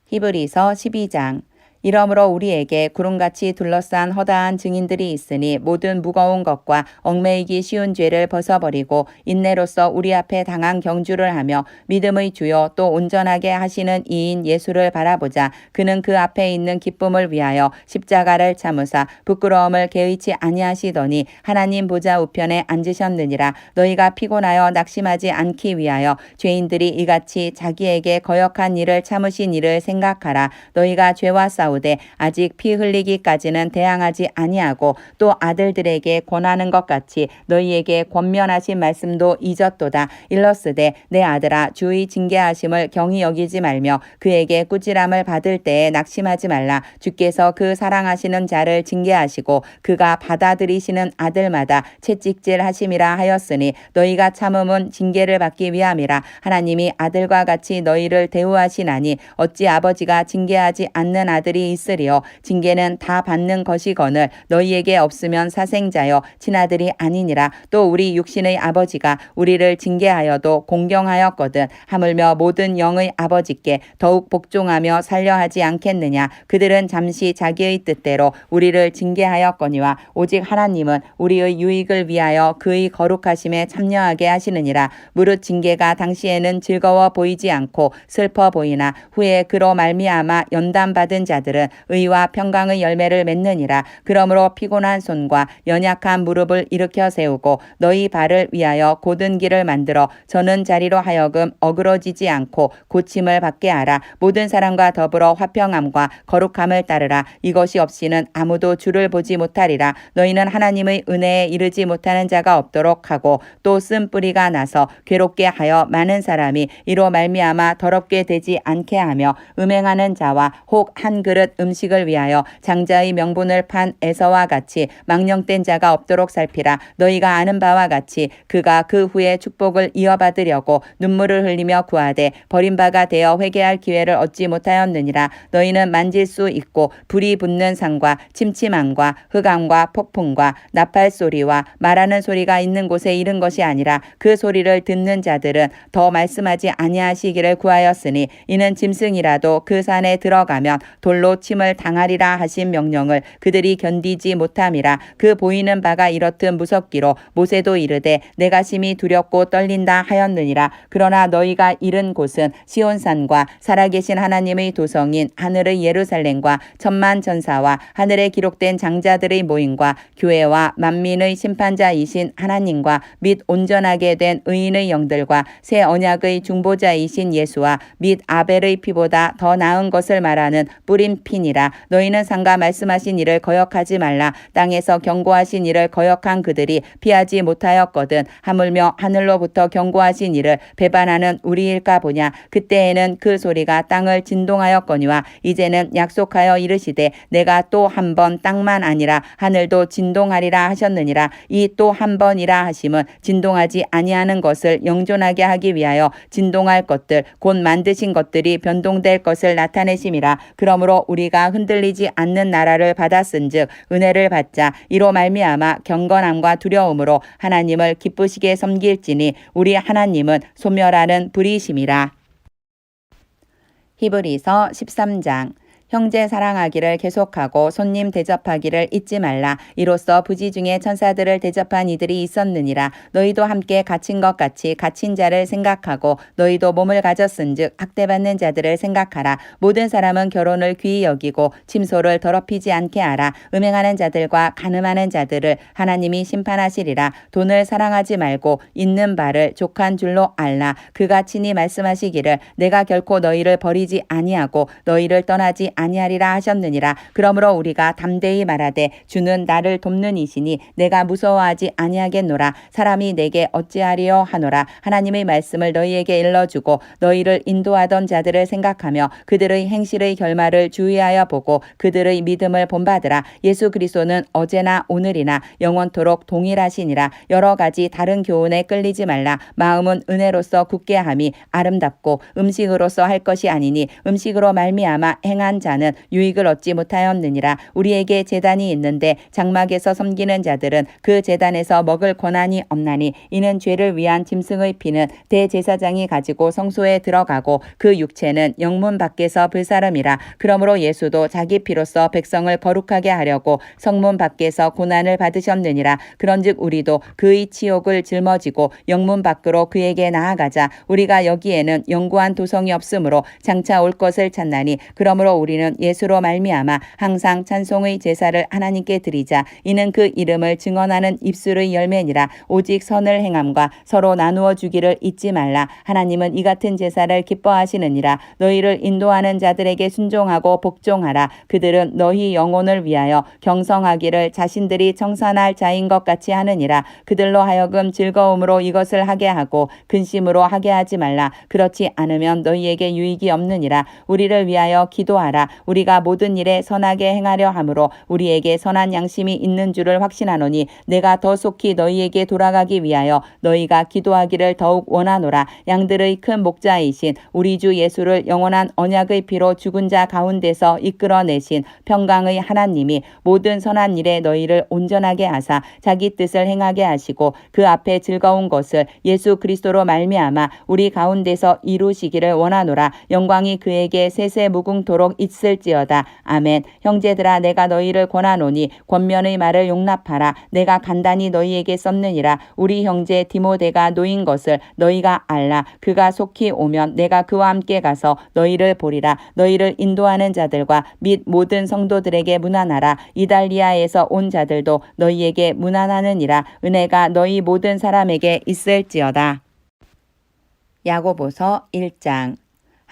히브리서 12장. 이러므로 우리에게 구름같이 둘러싼 허다한 증인들이 있으니 모든 무거운 것과 얽매이기 쉬운 죄를 벗어버리고 인내로써 우리 앞에 당한 경주를 하며 믿음의 주요 또 온전하게 하시는 이인 예수를 바라보자. 그는 그 앞에 있는 기쁨을 위하여 십자가를 참으사 부끄러움을 개의치 아니하시더니 하나님 보좌 우편에 앉으셨느니라. 너희가 피곤하여 낙심하지 않기 위하여 죄인들이 이같이 자기에게 거역한 일을 참으신 일을 생각하라. 너희가 죄와 싸우되 아직 피 흘리기까지는 대항하지 아니하고 또 아들들에게 권하는 것 같이 너희에게 권면하신 말씀도 잊었도다. 일러스되 내 아들아 주의 징계하심을 경히 여기지 말며 그에게 꾸지람을 받을 때에 낙심하지 말라. 주께서 그 사랑하시는 자를 징계하시고 그가 받아들이시는 아들마다 채찍질 하심이라 하였으니 너희가 참음은 징계를 받기 위함이라. 하나님이 아들과 같이 너희를 대우하시나니 어찌 아버지가 징계하지 않는 아들이 있으리요. 징계는 다 받는 것이거늘 너희에게 없으면 사생자여 친아들이 아니니라. 또 우리 육신의 아버지가 우리를 징계하여도 공경하였거든 하물며 모든 영의 아버지께 더욱 복종하며 살려 하지 않겠느냐. 그들은 잠시 자기의 뜻대로 우리를 징계하였거니와 오직 하나님은 우리의 유익을 위하여 그의 거룩하심에 참여하게 하시느니라. 무릇 징계가 당시에는 즐거워 보이지 않고 슬퍼 보이나 후에 그로 말미암아 연단받은 자들은 의와 평강의 열매를 맺느니라. 그러므로 피곤한 손과 연약한 무릎을 일으켜 세우고 너희 발을 위하여 곧은 길을 만들어 저는 자리로 하여금 어그러지지 않고 고침을 받게 하라. 모든 사람과 더불어 화평함과 거룩함을 따르라. 이것이 없이는 아무도 주를 보지 못하리라. 너희는 하나님의 은혜에 이르지 못하는 자가 없도록 하고 또 쓴뿌리가 나서 괴롭게 하여 많은 사람이 이로 말미암아 더럽게 되지 않게 하며 음행하는 자와 혹 한 그릇 음식을 위하여 장자의 명분을 판 에서와 같이 망령된 자가 없도록 살피라. 너희가 아는 바와 같이 그가 그 후에 축복을 이어받으려고 눈물을 흘리며 구하되 버림바가 되어 회개할 기회를 얻지 못하였느니라. 너희는 만질 수 있고 불이 붙는 산과 침침함과 흑암과 폭풍과 나팔 소리와 말하는 소리가 있는 곳에 이른 것이 아니라 그 소리를 듣는 자들은 더 말씀하지 아니하시기를 구하였으니 이는 짐승이라도 그 산에 들어가면 돌로 침을 당하리라 하신 명령을 그들이 견디지 못함이라. 그 보이는 바가 이렇듯 무섭기로 모세도 이르되 내가 심히 두렵고 떨린다 하였느니라. 그러나 너희가 이른 곳은 시온산과 살아계신 하나님의 도성인 하늘의 예루살렘과 천만 전사와 하늘에 기록된 장자들의 모임과 교회와 만민의 심판자이신 하나님과 및 온전하게 된 의인의 영들과 새 언약의 중보자이신 예수와 및 아벨의 피보다 더 나은 것을 말하는 뿌린 피니라. 너희는 상가 말씀하신 이를 거역하지 말라. 땅에서 경고하신 이를 거역한 그들이 피하지 못하였거든. 하물며 하늘로부터 경고하신 이를 배반하는 우리일까 보냐. 그때에는 그 소리가 땅을 진동하였거니와 이제는 약속하여 이르시되 내가 또 한 번 땅만 아니라 하늘도 진동하리라 하셨느니라. 이 또 한 번이라 하심은 진동하지 아니하는 것을 영존하게 하기 위하여 진동할 것들 곧 만드신 것들이 변동될 것을 나타내심이라. 그러므로 우리가 흔들리지 않는 나라를 받았은즉 은혜를 받자. 이로 말미암아 경건함과 두려움으로 하나님을 기쁘시게 섬길지니 우리 하나님은 소멸하는 불이심이라. 히브리서 13장. 형제 사랑하기를 계속하고 손님 대접하기를 잊지 말라. 이로써 부지 중에 천사들을 대접한 이들이 있었느니라. 너희도 함께 갇힌 것 같이 갇힌 자를 생각하고 너희도 몸을 가졌은즉 학대받는 자들을 생각하라. 모든 사람은 결혼을 귀히 여기고 침소를 더럽히지 않게 하라. 음행하는 자들과 간음하는 자들을 하나님이 심판하시리라. 돈을 사랑하지 말고 있는 바를 족한 줄로 알라. 그가 친히 말씀하시기를 내가 결코 너희를 버리지 아니하고 너희를 떠나지 아니하리라 하셨느니라. 그러므로 우리가 담대히 말하되 주는 나를 돕는 이시니 내가 무서워하지 아니하겠노라. 사람이 내게 어찌하리요 하노라. 하나님의 말씀을 너희에게 일러주고 너희를 인도하던 자들을 생각하며 그들의 행실의 결말을 주의하여 보고 그들의 믿음을 본받으라. 예수 그리스도는 어제나 오늘이나 영원토록 동일하시니라. 여러 가지 다른 교훈에 끌리지 말라. 마음은 은혜로서 굳게 함이 아름답고 음식으로서 할 것이 아니니 음식으로 말미암아 행한 자는 유익을 얻지 못하였느니라. 우리에게 제단이 있는데 장막에서 섬기는 자들은 그 제단에서 먹을 권한이 없나니 이는 죄를 위한 짐승의 피는 대제사장이 가지고 성소에 들어가고 그 육체는 영문 밖에서 불사름이라. 그러므로 예수도 자기 피로써 백성을 거룩하게 하려고 성문 밖에서 고난을 받으셨느니라. 그런즉 우리도 그의 치욕을 짊어지고 영문 밖으로 그에게 나아가자. 우리가 여기에는 영구한 도성이 없으므로 장차 올 것을 찾나니 그러므로 우리는 예수로 말미암아 항상 찬송의 제사를 하나님께 드리자. 이는 그 이름을 증언하는 입술의 열매니라. 오직 선을 행함과 서로 나누어 주기를 잊지 말라. 하나님은 이 같은 제사를 기뻐하시느니라. 너희를 인도하는 자들에게 순종하고 복종하라. 그들은 너희 영혼을 위하여 경성하기를 자신들이 청산할 자인 것 같이 하느니라. 그들로 하여금 즐거움으로 이것을 하게 하고 근심으로 하게 하지 말라. 그렇지 않으면 너희에게 유익이 없느니라. 우리를 위하여 기도하라. 우리가 모든 일에 선하게 행하려 함으로 우리에게 선한 양심이 있는 줄을 확신하노니 내가 더 속히 너희에게 돌아가기 위하여 너희가 기도하기를 더욱 원하노라. 양들의 큰 목자이신 우리 주 예수를 영원한 언약의 피로 죽은 자 가운데서 이끌어내신 평강의 하나님이 모든 선한 일에 너희를 온전하게 하사 자기 뜻을 행하게 하시고 그 앞에 즐거운 것을 예수 그리스도로 말미암아 우리 가운데서 이루시기를 원하노라. 영광이 그에게 세세 무궁토록 있을지어다. 아멘. 형제들아 내가 너희를 권하노니 권면의 말을 용납하라. 내가 간단히 너희에게 썼느니라. 우리 형제 디모데가 놓인 것을 너희가 알라. 그가 속히 오면 내가 그와 함께 가서 너희를 보리라. 너희를 인도하는 자들과 및 모든 성도들에게 문안하라. 이달리아에서 온 자들도 너희에게 문안하느니라. 은혜가 너희 모든 사람에게 있을지어다. 야고보서 1장.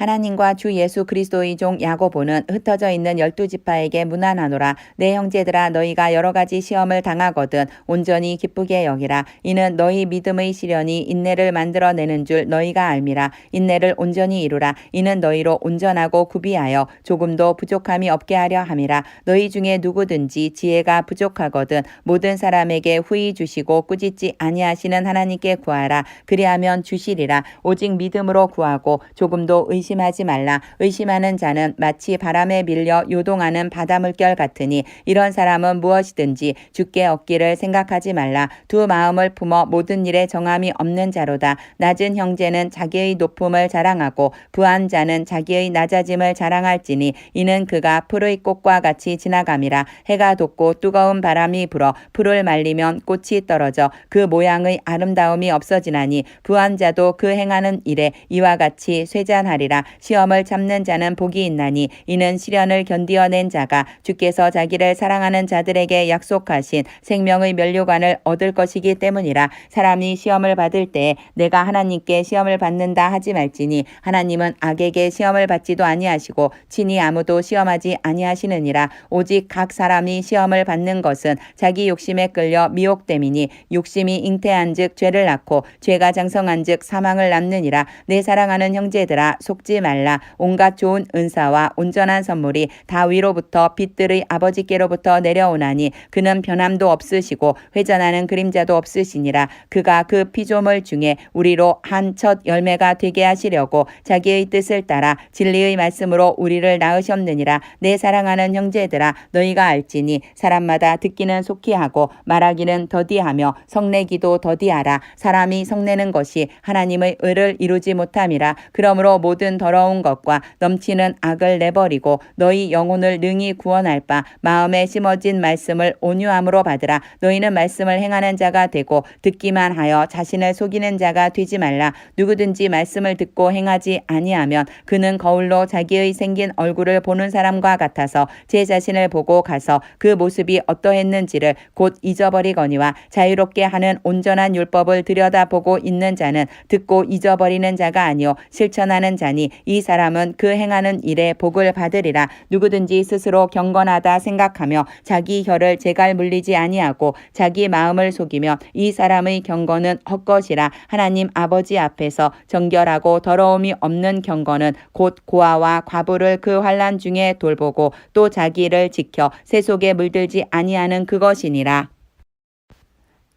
하나님과 주 예수 그리스도의 종 야고보는 흩어져 있는 12지파에게 문안하노라. 내 형제들아 너희가 여러 가지 시험을 당하거든 온전히 기쁘게 여기라. 이는 너희 믿음의 시련이 인내를 만들어내는 줄 너희가 알미라. 인내를 온전히 이루라. 이는 너희로 온전하고 구비하여 조금도 부족함이 없게 하려 함이라. 너희 중에 누구든지 지혜가 부족하거든 모든 사람에게 후히 주시고 꾸짖지 아니하시는 하나님께 구하라. 그리하면 주시리라. 오직 믿음으로 구하고 조금도 의심하지 말라. 의심하는 자는 마치 바람에 밀려 요동하는 바닷물결 같으니 이런 사람은 무엇이든지 주께 얻기를 생각하지 말라. 두 마음을 품어 모든 일에 정함이 없는 자로다. 낮은 형제는 자기의 높음을 자랑하고 부한 자는 자기의 낮아짐을 자랑할지니 이는 그가 풀의 꽃과 같이 지나감이라. 해가 돋고 뜨거운 바람이 불어 풀을 말리면 꽃이 떨어져 그 모양의 아름다움이 없어지나니 부한 자도 그 행하는 일에 이와 같이 쇠잔하리라. 시험을 참는 자는 복이 있나니 이는 시련을 견디어낸 자가 주께서 자기를 사랑하는 자들에게 약속하신 생명의 면류관을 얻을 것이기 때문이라. 사람이 시험을 받을 때에 내가 하나님께 시험을 받는다 하지 말지니 하나님은 악에게 시험을 받지도 아니하시고 친히 아무도 시험하지 아니하시느니라. 오직 각 사람이 시험을 받는 것은 자기 욕심에 끌려 미혹됨이니 욕심이 잉태한즉 죄를 낳고 죄가 장성한즉 사망을 낳느니라. 내 사랑하는 형제들아 속지 말라. 온갖 좋은 은사와 온전한 선물이 다 위로부터 빛들의 아버지께로부터 내려오나니 그는 변함도 없으시고 회전하는 그림자도 없으시니라. 그가 그 피조물 중에 우리로 한 첫 열매가 되게 하시려고 자기의 뜻을 따라 진리의 말씀으로 우리를 낳으셨느니라. 내 사랑하는 형제들아 너희가 알지니 사람마다 듣기는 속히 하고 말하기는 더디하며 성내기도 더디하라. 사람이 성내는 것이 하나님의 의를 이루지 못함이라. 그러므로 모든 더러운 것과 넘치는 악을 내버리고 너희 영혼을 능히 구원할 바 마음에 심어진 말씀을 온유함으로 받으라. 너희는 말씀을 행하는 자가 되고 듣기만 하여 자신을 속이는 자가 되지 말라. 누구든지 말씀을 듣고 행하지 아니하면 그는 거울로 자기의 생긴 얼굴을 보는 사람과 같아서 제 자신을 보고 가서 그 모습이 어떠했는지를 곧 잊어버리거니와 자유롭게 하는 온전한 율법을 들여다보고 있는 자는 듣고 잊어버리는 자가 아니요 실천하는 자니 하나니 이 사람은 그 행하는 일에 복을 받으리라. 누구든지 스스로 경건하다 생각하며 자기 혀를 제갈 물리지 아니하고 자기 마음을 속이며 이 사람의 경건은 헛것이라. 하나님 아버지 앞에서 정결하고 더러움이 없는 경건은 곧 고아와 과부를 그 환난 중에 돌보고 또 자기를 지켜 새 속에 물들지 아니하는 그것이니라.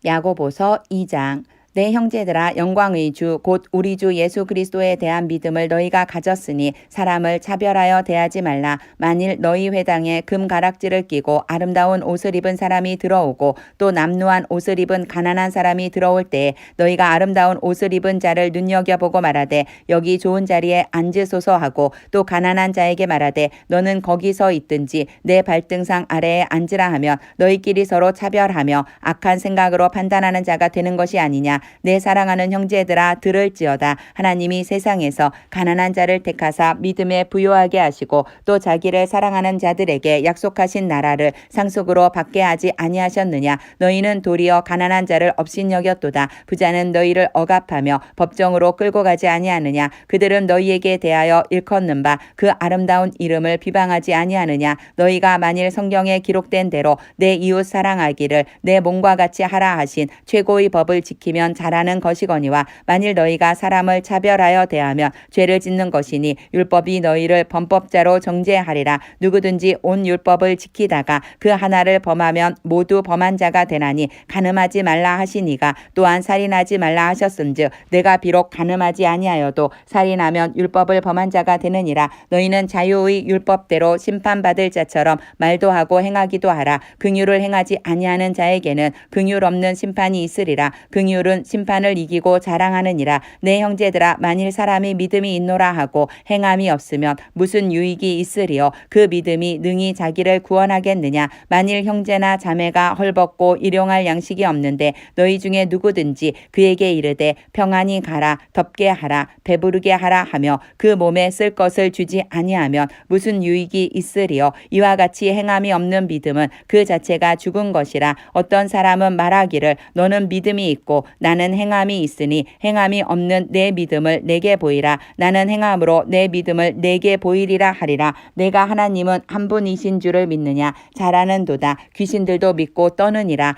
야고보서 2장. 내 형제들아, 영광의 주 곧 우리 주 예수 그리스도에 대한 믿음을 너희가 가졌으니 사람을 차별하여 대하지 말라. 만일 너희 회당에 금가락지를 끼고 아름다운 옷을 입은 사람이 들어오고 또 남루한 옷을 입은 가난한 사람이 들어올 때에 너희가 아름다운 옷을 입은 자를 눈여겨보고 말하되 여기 좋은 자리에 앉으소서 하고 또 가난한 자에게 말하되 너는 거기서 있든지 내 발등상 아래에 앉으라 하면 너희끼리 서로 차별하며 악한 생각으로 판단하는 자가 되는 것이 아니냐. 내 사랑하는 형제들아, 들을지어다. 하나님이 세상에서 가난한 자를 택하사 믿음에 부요하게 하시고 또 자기를 사랑하는 자들에게 약속하신 나라를 상속으로 받게 하지 아니하셨느냐. 너희는 도리어 가난한 자를 업신여겼도다. 부자는 너희를 억압하며 법정으로 끌고 가지 아니하느냐. 그들은 너희에게 대하여 일컫는 바 그 아름다운 이름을 비방하지 아니하느냐. 너희가 만일 성경에 기록된 대로 내 이웃 사랑하기를 내 몸과 같이 하라 하신 최고의 법을 지키면 잘하는 것이거니와 만일 너희가 사람을 차별하여 대하면 죄를 짓는 것이니 율법이 너희를 범법자로 정죄하리라. 누구든지 온 율법을 지키다가 그 하나를 범하면 모두 범한 자가 되나니 간음하지 말라 하시니가 또한 살인하지 말라 하셨은즉 내가 비록 간음하지 아니하여도 살인하면 율법을 범한 자가 되느니라. 너희는 자유의 율법대로 심판받을 자처럼 말도 하고 행하기도 하라. 긍휼을 행하지 아니하는 자에게는 긍휼 없는 심판이 있으리라. 긍휼은 심판을 이기고 자랑하느니라. 내 형제들아, 만일 사람이 믿음이 있노라 하고 행함이 없으면 무슨 유익이 있으리요. 그 믿음이 능히 자기를 구원하겠느냐. 만일 형제나 자매가 헐벗고 일용할 양식이 없는데 너희 중에 누구든지 그에게 이르되 평안히 가라, 덥게 하라, 배부르게 하라 하며 그 몸에 쓸 것을 주지 아니하면 무슨 유익이 있으리요. 이와 같이 행함이 없는 믿음은 그 자체가 죽은 것이라. 어떤 사람은 말하기를 너는 믿음이 있고 나는 행함이 있으니 행함이 없는 내 믿음을 내게 보이라. 나는 행함으로 내 믿음을 내게 보이리라 하리라. 내가 하나님은 한 분이신 줄을 믿느냐. 잘하는도다. 귀신들도 믿고 떠느니라.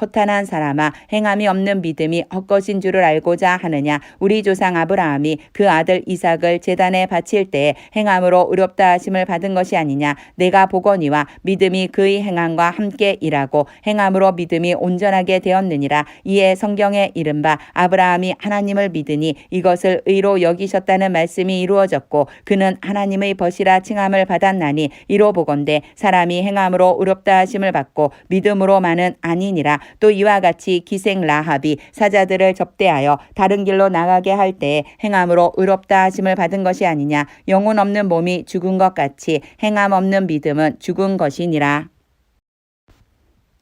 허탄한 사람아, 행함이 없는 믿음이 헛것인 줄을 알고자 하느냐. 우리 조상 아브라함이 그 아들 이삭을 제단에 바칠 때에 행함으로 의롭다 하심을 받은 것이 아니냐. 내가 보거니와 믿음이 그의 행함과 함께 일하고 행함으로 믿음이 온전하게 되었느니라. 이에 성경에 이른바 아브라함이 하나님을 믿으니 이것을 의로 여기셨다는 말씀이 이루어졌고 그는 하나님의 벗이라 칭함을 받았나니 이로 보건대 사람이 행함으로 의롭다 하심을 받고 믿음으로만은 아니니라. 또 이와 같이 기생 라합이 사자들을 접대하여 다른 길로 나가게 할 때에 행함으로 의롭다 하심을 받은 것이 아니냐. 영혼 없는 몸이 죽은 것 같이 행함 없는 믿음은 죽은 것이니라.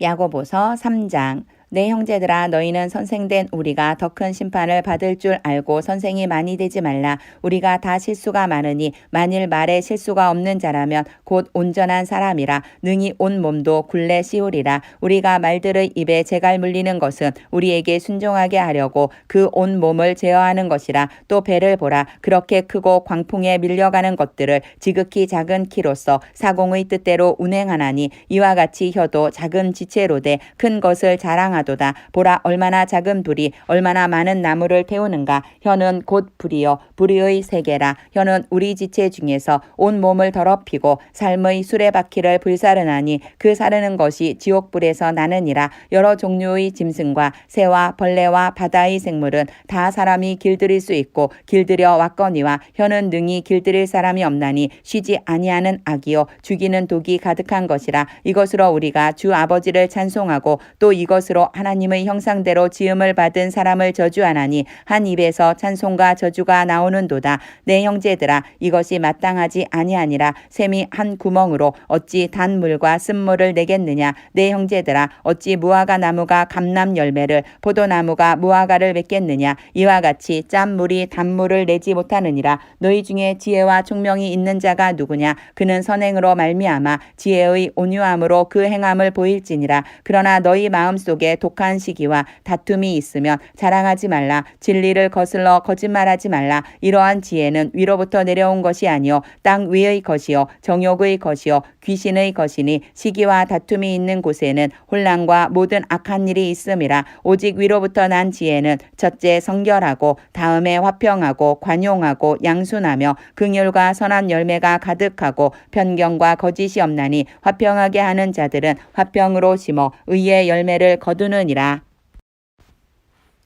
야고보서 3장. 내 형제들아, 너희는 선생된 우리가 더 큰 심판을 받을 줄 알고 선생이 많이 되지 말라. 우리가 다 실수가 많으니 만일 말에 실수가 없는 자라면 곧 온전한 사람이라. 능히 온 몸도 굴레 씌우리라. 우리가 말들의 입에 재갈 물리는 것은 우리에게 순종하게 하려고 그 온 몸을 제어하는 것이라. 또 배를 보라. 그렇게 크고 광풍에 밀려가는 것들을 지극히 작은 키로서 사공의 뜻대로 운행하나니 이와 같이 혀도 작은 지체로되 큰 것을 자랑하도다. 보라, 얼마나 작은 불이 얼마나 많은 나무를 태우는가. 혀는 곧 불이요 불의 세계라. 혀는 우리 지체 중에서 온 몸을 더럽히고 삶의 수레바퀴를 불사르나니 그 사르는 것이 지옥불에서 나느니라. 여러 종류의 짐승과 새와 벌레와 바다의 생물은 다 사람이 길들일 수 있고 길들여 왔거니와 혀는 능히 길들일 사람이 없나니 쉬지 아니하는 악이요 죽이는 독이 가득한 것이라. 이것으로 우리가 주 아버지를 찬송하고 또 이것으로 하나님의 형상대로 지음을 받은 사람을 저주하나니 한 입에서 찬송과 저주가 나오는도다. 내 형제들아, 이것이 마땅하지 아니하니라. 샘이 한 구멍으로 어찌 단물과 쓴물을 내겠느냐. 내 형제들아, 어찌 무화과 나무가 감람 열매를 포도나무가 무화과를 맺겠느냐. 이와 같이 짠물이 단물을 내지 못하느니라. 너희 중에 지혜와 총명이 있는 자가 누구냐. 그는 선행으로 말미암아 지혜의 온유함으로 그 행함을 보일지니라. 그러나 너희 마음속에 속에 독한 시기와 다툼이 있으면 자랑하지 말라. 진리를 거슬러 거짓말하지 말라. 이러한 지혜는 위로부터 내려온 것이 아니요 땅 위의 것이요 정욕의 것이요 귀신의 것이니 시기와 다툼이 있는 곳에는 혼란과 모든 악한 일이 있음이라. 오직 위로부터 난 지혜는 첫째 성결하고 다음에 화평하고 관용하고 양순하며 긍휼과 선한 열매가 가득하고 편견과 거짓이 없나니 화평하게 하는 자들은 화평으로 심어 의의 열매를 거두느니라.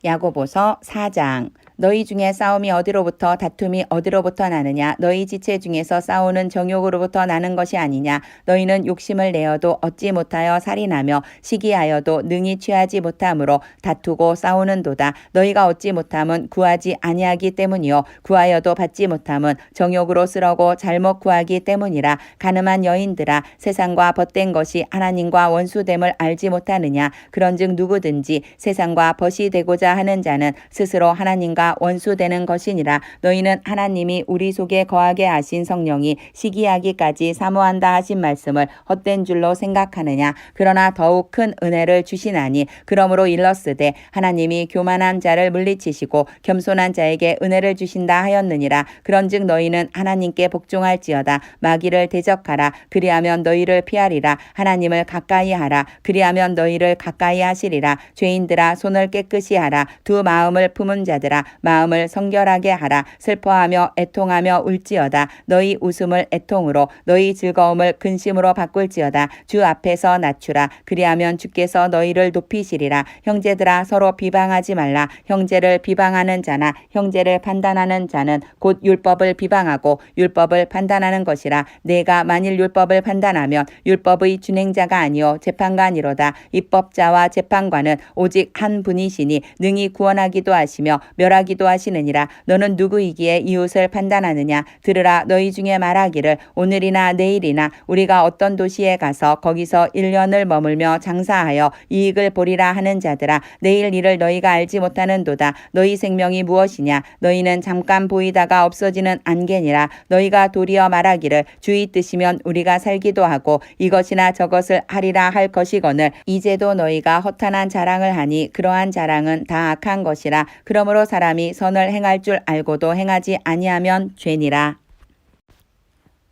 야고보서 4장. 너희 중에 싸움이 어디로부터 다툼이 어디로부터 나느냐? 너희 지체 중에서 싸우는 정욕으로부터 나는 것이 아니냐? 너희는 욕심을 내어도 얻지 못하여 살인하며 시기하여도 능히 취하지 못함으로 다투고 싸우는도다. 너희가 얻지 못함은 구하지 아니하기 때문이요 구하여도 받지 못함은 정욕으로 쓰려고 잘못 구하기 때문이라. 가늠한 여인들아, 세상과 벗된 것이 하나님과 원수됨을 알지 못하느냐? 그런즉 누구든지 세상과 벗이 되고자 하는 자는 스스로 하나님과 원수되는 것이니라. 너희는 하나님이 우리 속에 거하게 하신 성령이 시기하기까지 사모한다 하신 말씀을 헛된 줄로 생각하느냐? 그러나 더욱 큰 은혜를 주시나니 그러므로 일렀으되 하나님이 교만한 자를 물리치시고 겸손한 자에게 은혜를 주신다 하였느니라. 그런즉 너희는 하나님께 복종할지어다. 마귀를 대적하라. 그리하면 너희를 피하리라. 하나님을 가까이 하라. 그리하면 너희를 가까이 하시리라. 죄인들아, 손을 깨끗이 하라. 두 마음을 품은 자들아, 마음을 성결하게 하라. 슬퍼하며 애통하며 울지어다. 너희 웃음을 애통으로 너희 즐거움을 근심으로 바꿀지어다. 주 앞에서 낮추라. 그리하면 주께서 너희를 높이시리라. 형제들아, 서로 비방하지 말라. 형제를 비방하는 자나 형제를 판단하는 자는 곧 율법을 비방하고 율법을 판단하는 것이라. 내가 만일 율법을 판단하면 율법의 준행자가 아니요 재판관이로다. 입법자와 재판관은 오직 한 분이시니 능히 구원하기도 하시며 멸하기도 하시느니라. 너는 누구이기에 이웃을 판단하느냐? 들으라. 너희 중에 말하기를 오늘이나 내일이나 우리가 어떤 도시에 가서 거기서 1년을 머물며 장사하여 이익을 보리라 하는 자들아, 내일 일을 너희가 알지 못하는도다. 너희 생명이 무엇이냐? 너희는 잠깐 보이다가 없어지는 안개니라. 너희가 도리어 말하기를 주의 뜻이면 우리가 살기도 하고 이것이나 저것을 하리라 할 것이거늘 이제도 너희가 허탄한 자랑을 하니 그러한 자랑은 다 악한 것이라. 그러므로 사람이 선을 행할 줄 알고도 행하지 아니하면 죄니라.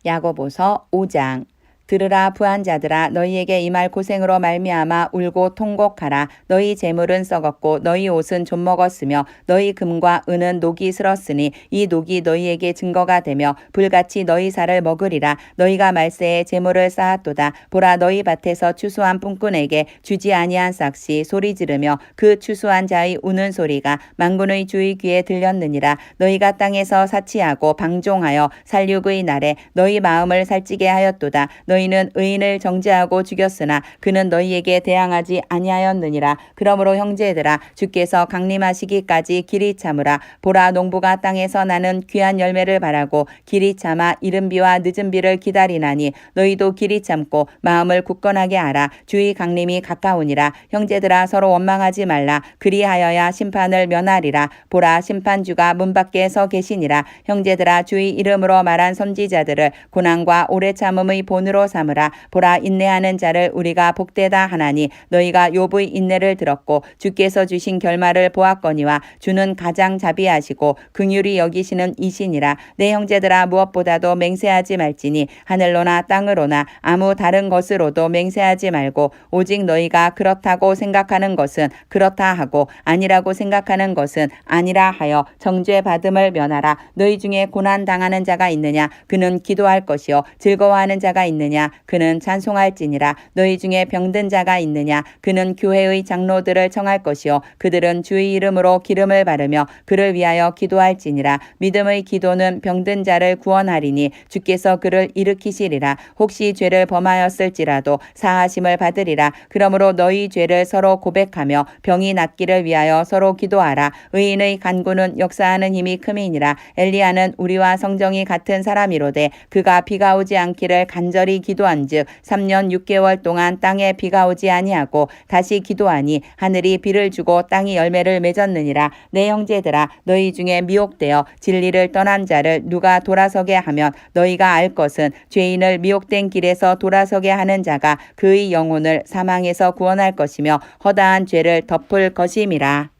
야고보서 5장. 들으라. 부한 자들아, 너희에게 임할 고생으로 말미암아 울고 통곡하라. 너희 재물은 썩었고 너희 옷은 좀먹었으며 너희 금과 은은 녹이 슬었으니 이 녹이 너희에게 증거가 되며 불같이 너희 살을 먹으리라. 너희가 말세에 재물을 쌓았도다. 보라, 너희 밭에서 추수한 뿜꾼에게 주지 아니한 삭시 소리 지르며 그 추수한 자의 우는 소리가 만군의 주의 귀에 들렸느니라. 너희가 땅에서 사치하고 방종하여 살육의 날에 너희 마음을 살찌게 하였도다. 너희는 의인을 정죄하고 죽였으나 그는 너희에게 대항하지 아니하였느니라. 그러므로 형제들아, 주께서 강림하시기까지 길이 참으라. 보라, 농부가 땅에서 나는 귀한 열매를 바라고 길이 참아 이른 비와 늦은 비를 기다리나니 너희도 길이 참고 마음을 굳건하게 하라. 주의 강림이 가까우니라. 형제들아, 서로 원망하지 말라. 그리하여야 심판을 면하리라. 보라, 심판주가 문 밖에 서 계시니라. 형제들아, 주의 이름으로 말한 선지자들을 고난과 오래 참음의 본으로 삼으라. 보라, 인내하는 자를 우리가 복되다 하나니 너희가 욥의 인내를 들었고 주께서 주신 결말을 보았거니와 주는 가장 자비하시고 긍휼히 여기시는 이시니라. 내 형제들아, 무엇보다도 맹세하지 말지니 하늘로나 땅으로나 아무 다른 것으로도 맹세하지 말고 오직 너희가 그렇다고 생각하는 것은 그렇다 하고 아니라고 생각하는 것은 아니라 하여 정죄 받음을 면하라. 너희 중에 고난 당하는 자가 있느냐? 그는 기도할 것이요 즐거워하는 자가 있느냐? 그는 찬송할지니라. 너희 중에 병든 자가 있느냐? 그는 교회의 장로들을 청할 것이요 그들은 주의 이름으로 기름을 바르며 그를 위하여 기도할지니라. 믿음의 기도는 병든 자를 구원하리니 주께서 그를 일으키시리라. 혹시 죄를 범하였을지라도 사하심을 받으리라. 그러므로 너희 죄를 서로 고백하며 병이 낫기를 위하여 서로 기도하라. 의인의 간구는 역사하는 힘이 큼이니라. 엘리야는 우리와 성정이 같은 사람이로되 그가 비가 오지 않기를 간절히 기도한즉 3년 6개월 동안 땅에 비가 오지 아니하고 다시 기도하니 하늘이 비를 주고 땅이 열매를 맺었느니라. 내 형제들아 너희 중에 미혹되어 진리를 떠난 자를 누가 돌아서게 하면 너희가 알 것은 죄인을 미혹된 길에서 돌아서게 하는 자가 그의 영혼을 사망에서 구원할 것이며 허다한 죄를 덮을 것임이라.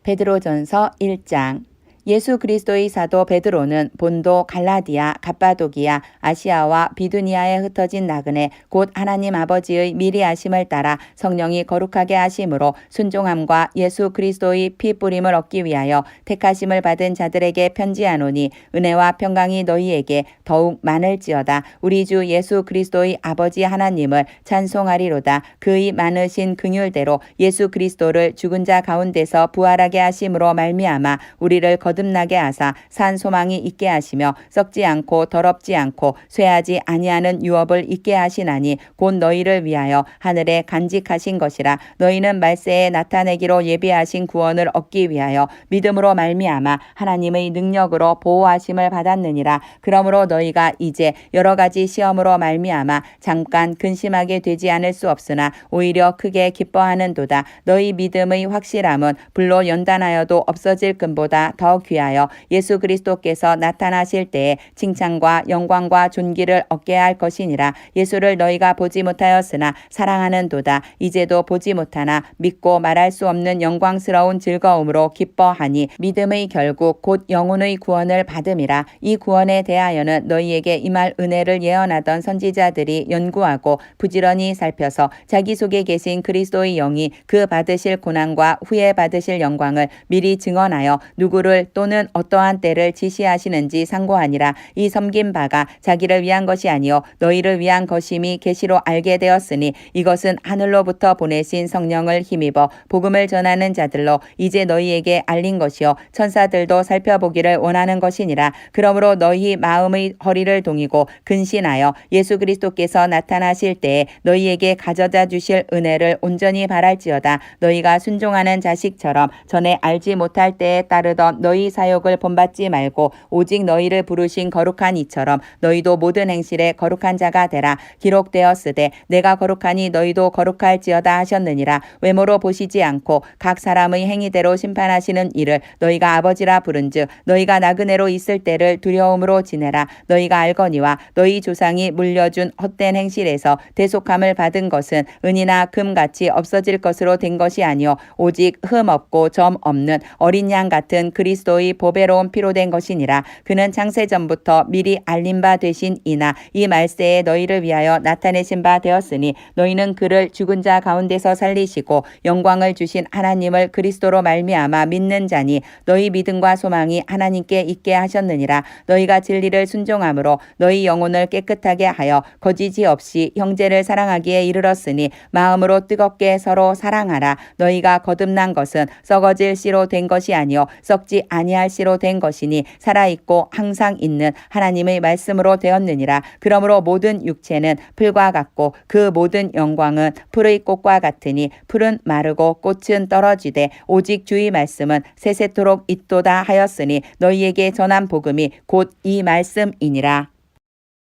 베드로전서 1장. 예수 그리스도의 사도 베드로는 본도, 갈라디아, 갑바도기아, 아시아와 비두니아에 흩어진 나그네 곧 하나님 아버지의 미리 하심을 따라 성령이 거룩하게 하심으로 순종함과 예수 그리스도의 피 뿌림을 얻기 위하여 택하심을 받은 자들에게 편지하노니 은혜와 평강이 너희에게 더욱 많을지어다. 우리 주 예수 그리스도의 아버지 하나님을 찬송하리로다. 그의 많으신 긍휼대로 예수 그리스도를 죽은 자 가운데서 부활하게 하심으로 말미암아 우리를 거듭나게 하사 산 소망이 있게 하시며 썩지 않고 더럽지 않고 쇠하지 아니하는 유업을 있게 하시나니 곧 너희를 위하여 하늘에 간직하신 것이라. 너희는 말세에 나타내기로 예비하신 구원을 얻기 위하여 믿음으로 말미암아 하나님의 능력으로 보호하심을 받았느니라. 그러므로 너희가 이제 여러 가지 시험으로 말미암아 잠깐 근심하게 되지 않을 수 없으나 오히려 크게 기뻐하는도다. 너희 믿음의 확실함은 불로 연단하여도 없어질 금보다 더 귀하여 예수 그리스도께서 나타나실 때에 칭찬과 영광과 존귀를 얻게 할 것이니라. 예수를 너희가 보지 못하였으나 사랑하는도다. 이제도 보지 못하나 믿고 말할 수 없는 영광스러운 즐거움으로 기뻐하니 믿음의 결국 곧 영혼의 구원을 받음이라. 이 구원에 대하여는 너희에게 임할 은혜를 예언하던 선지자들이 연구하고 부지런히 살펴서 자기 속에 계신 그리스도의 영이 그 받으실 고난과 후에 받으실 영광을 미리 증언하여 누구를 또는 어떠한 때를 지시하시는지 상고하니라. 이 섬긴 바가 자기를 위한 것이 아니요 너희를 위한 것임이 계시로 알게 되었으니 이것은 하늘로부터 보내신 성령을 힘입어 복음을 전하는 자들로 이제 너희에게 알린 것이요 천사들도 살펴보기를 원하는 것이니라. 그러므로 너희 마음의 허리를 동이고 근신하여 예수 그리스도께서 나타나실 때에 너희에게 가져다 주실 은혜를 온전히 바랄지어다. 너희가 순종하는 자식처럼 전에 알지 못할 때에 따르던 너희 사욕을 본받지 말고 오직 너희를 부르신 거룩한 이처럼 너희도 모든 행실에 거룩한 자가 되라. 기록되었으되 내가 거룩하니 너희도 거룩할지어다 하셨느니라. 외모로 보시지 않고 각 사람의 행위대로 심판하시는 이를 너희가 아버지라 부른즉 너희가 나그네로 있을 때를 두려움으로 지내라. 너희가 알거니와 너희 조상이 물려준 헛된 행실에서 대속함을 받은 것은 은이나 금같이 없어질 것으로 된 것이 아니요 오직 흠 없고 점 없는 어린 양 같은 그리스도의 보배로운 피로 된 것이니라. 그는 창세전부터 미리 알린 바 되신 이나 이 말세에 너희를 위하여 나타내신 바 되었으니 너희는 그를 죽은 자 가운데서 살리시고 영광을 주신 하나님을 그리스도로 말미암아 믿는 자니 너희 믿음과 소망이 하나님께 있게 하셨느니라. 너희가 진리를 순종함으로 너희 영혼을 깨끗하게 하여 거지지 없이 형제를 사랑하기에 이르렀으니 마음으로 뜨겁게 서로 사랑하라. 너희가 거듭난 것은 썩어질 씨로 된 것이 아니요 썩지 아니할 씨로 된 것이니 살아있고 항상 있는 하나님의 말씀으로 되었느니라. 그러므로 모든 육체는 풀과 같고 그 모든 영광은 풀의 꽃과 같으니 풀은 마르고 꽃은 떨어지되 오직 주의 말씀은 세세토록 있도다 하였으니 너희에게 전한 복음이 곧 이 말씀이니라.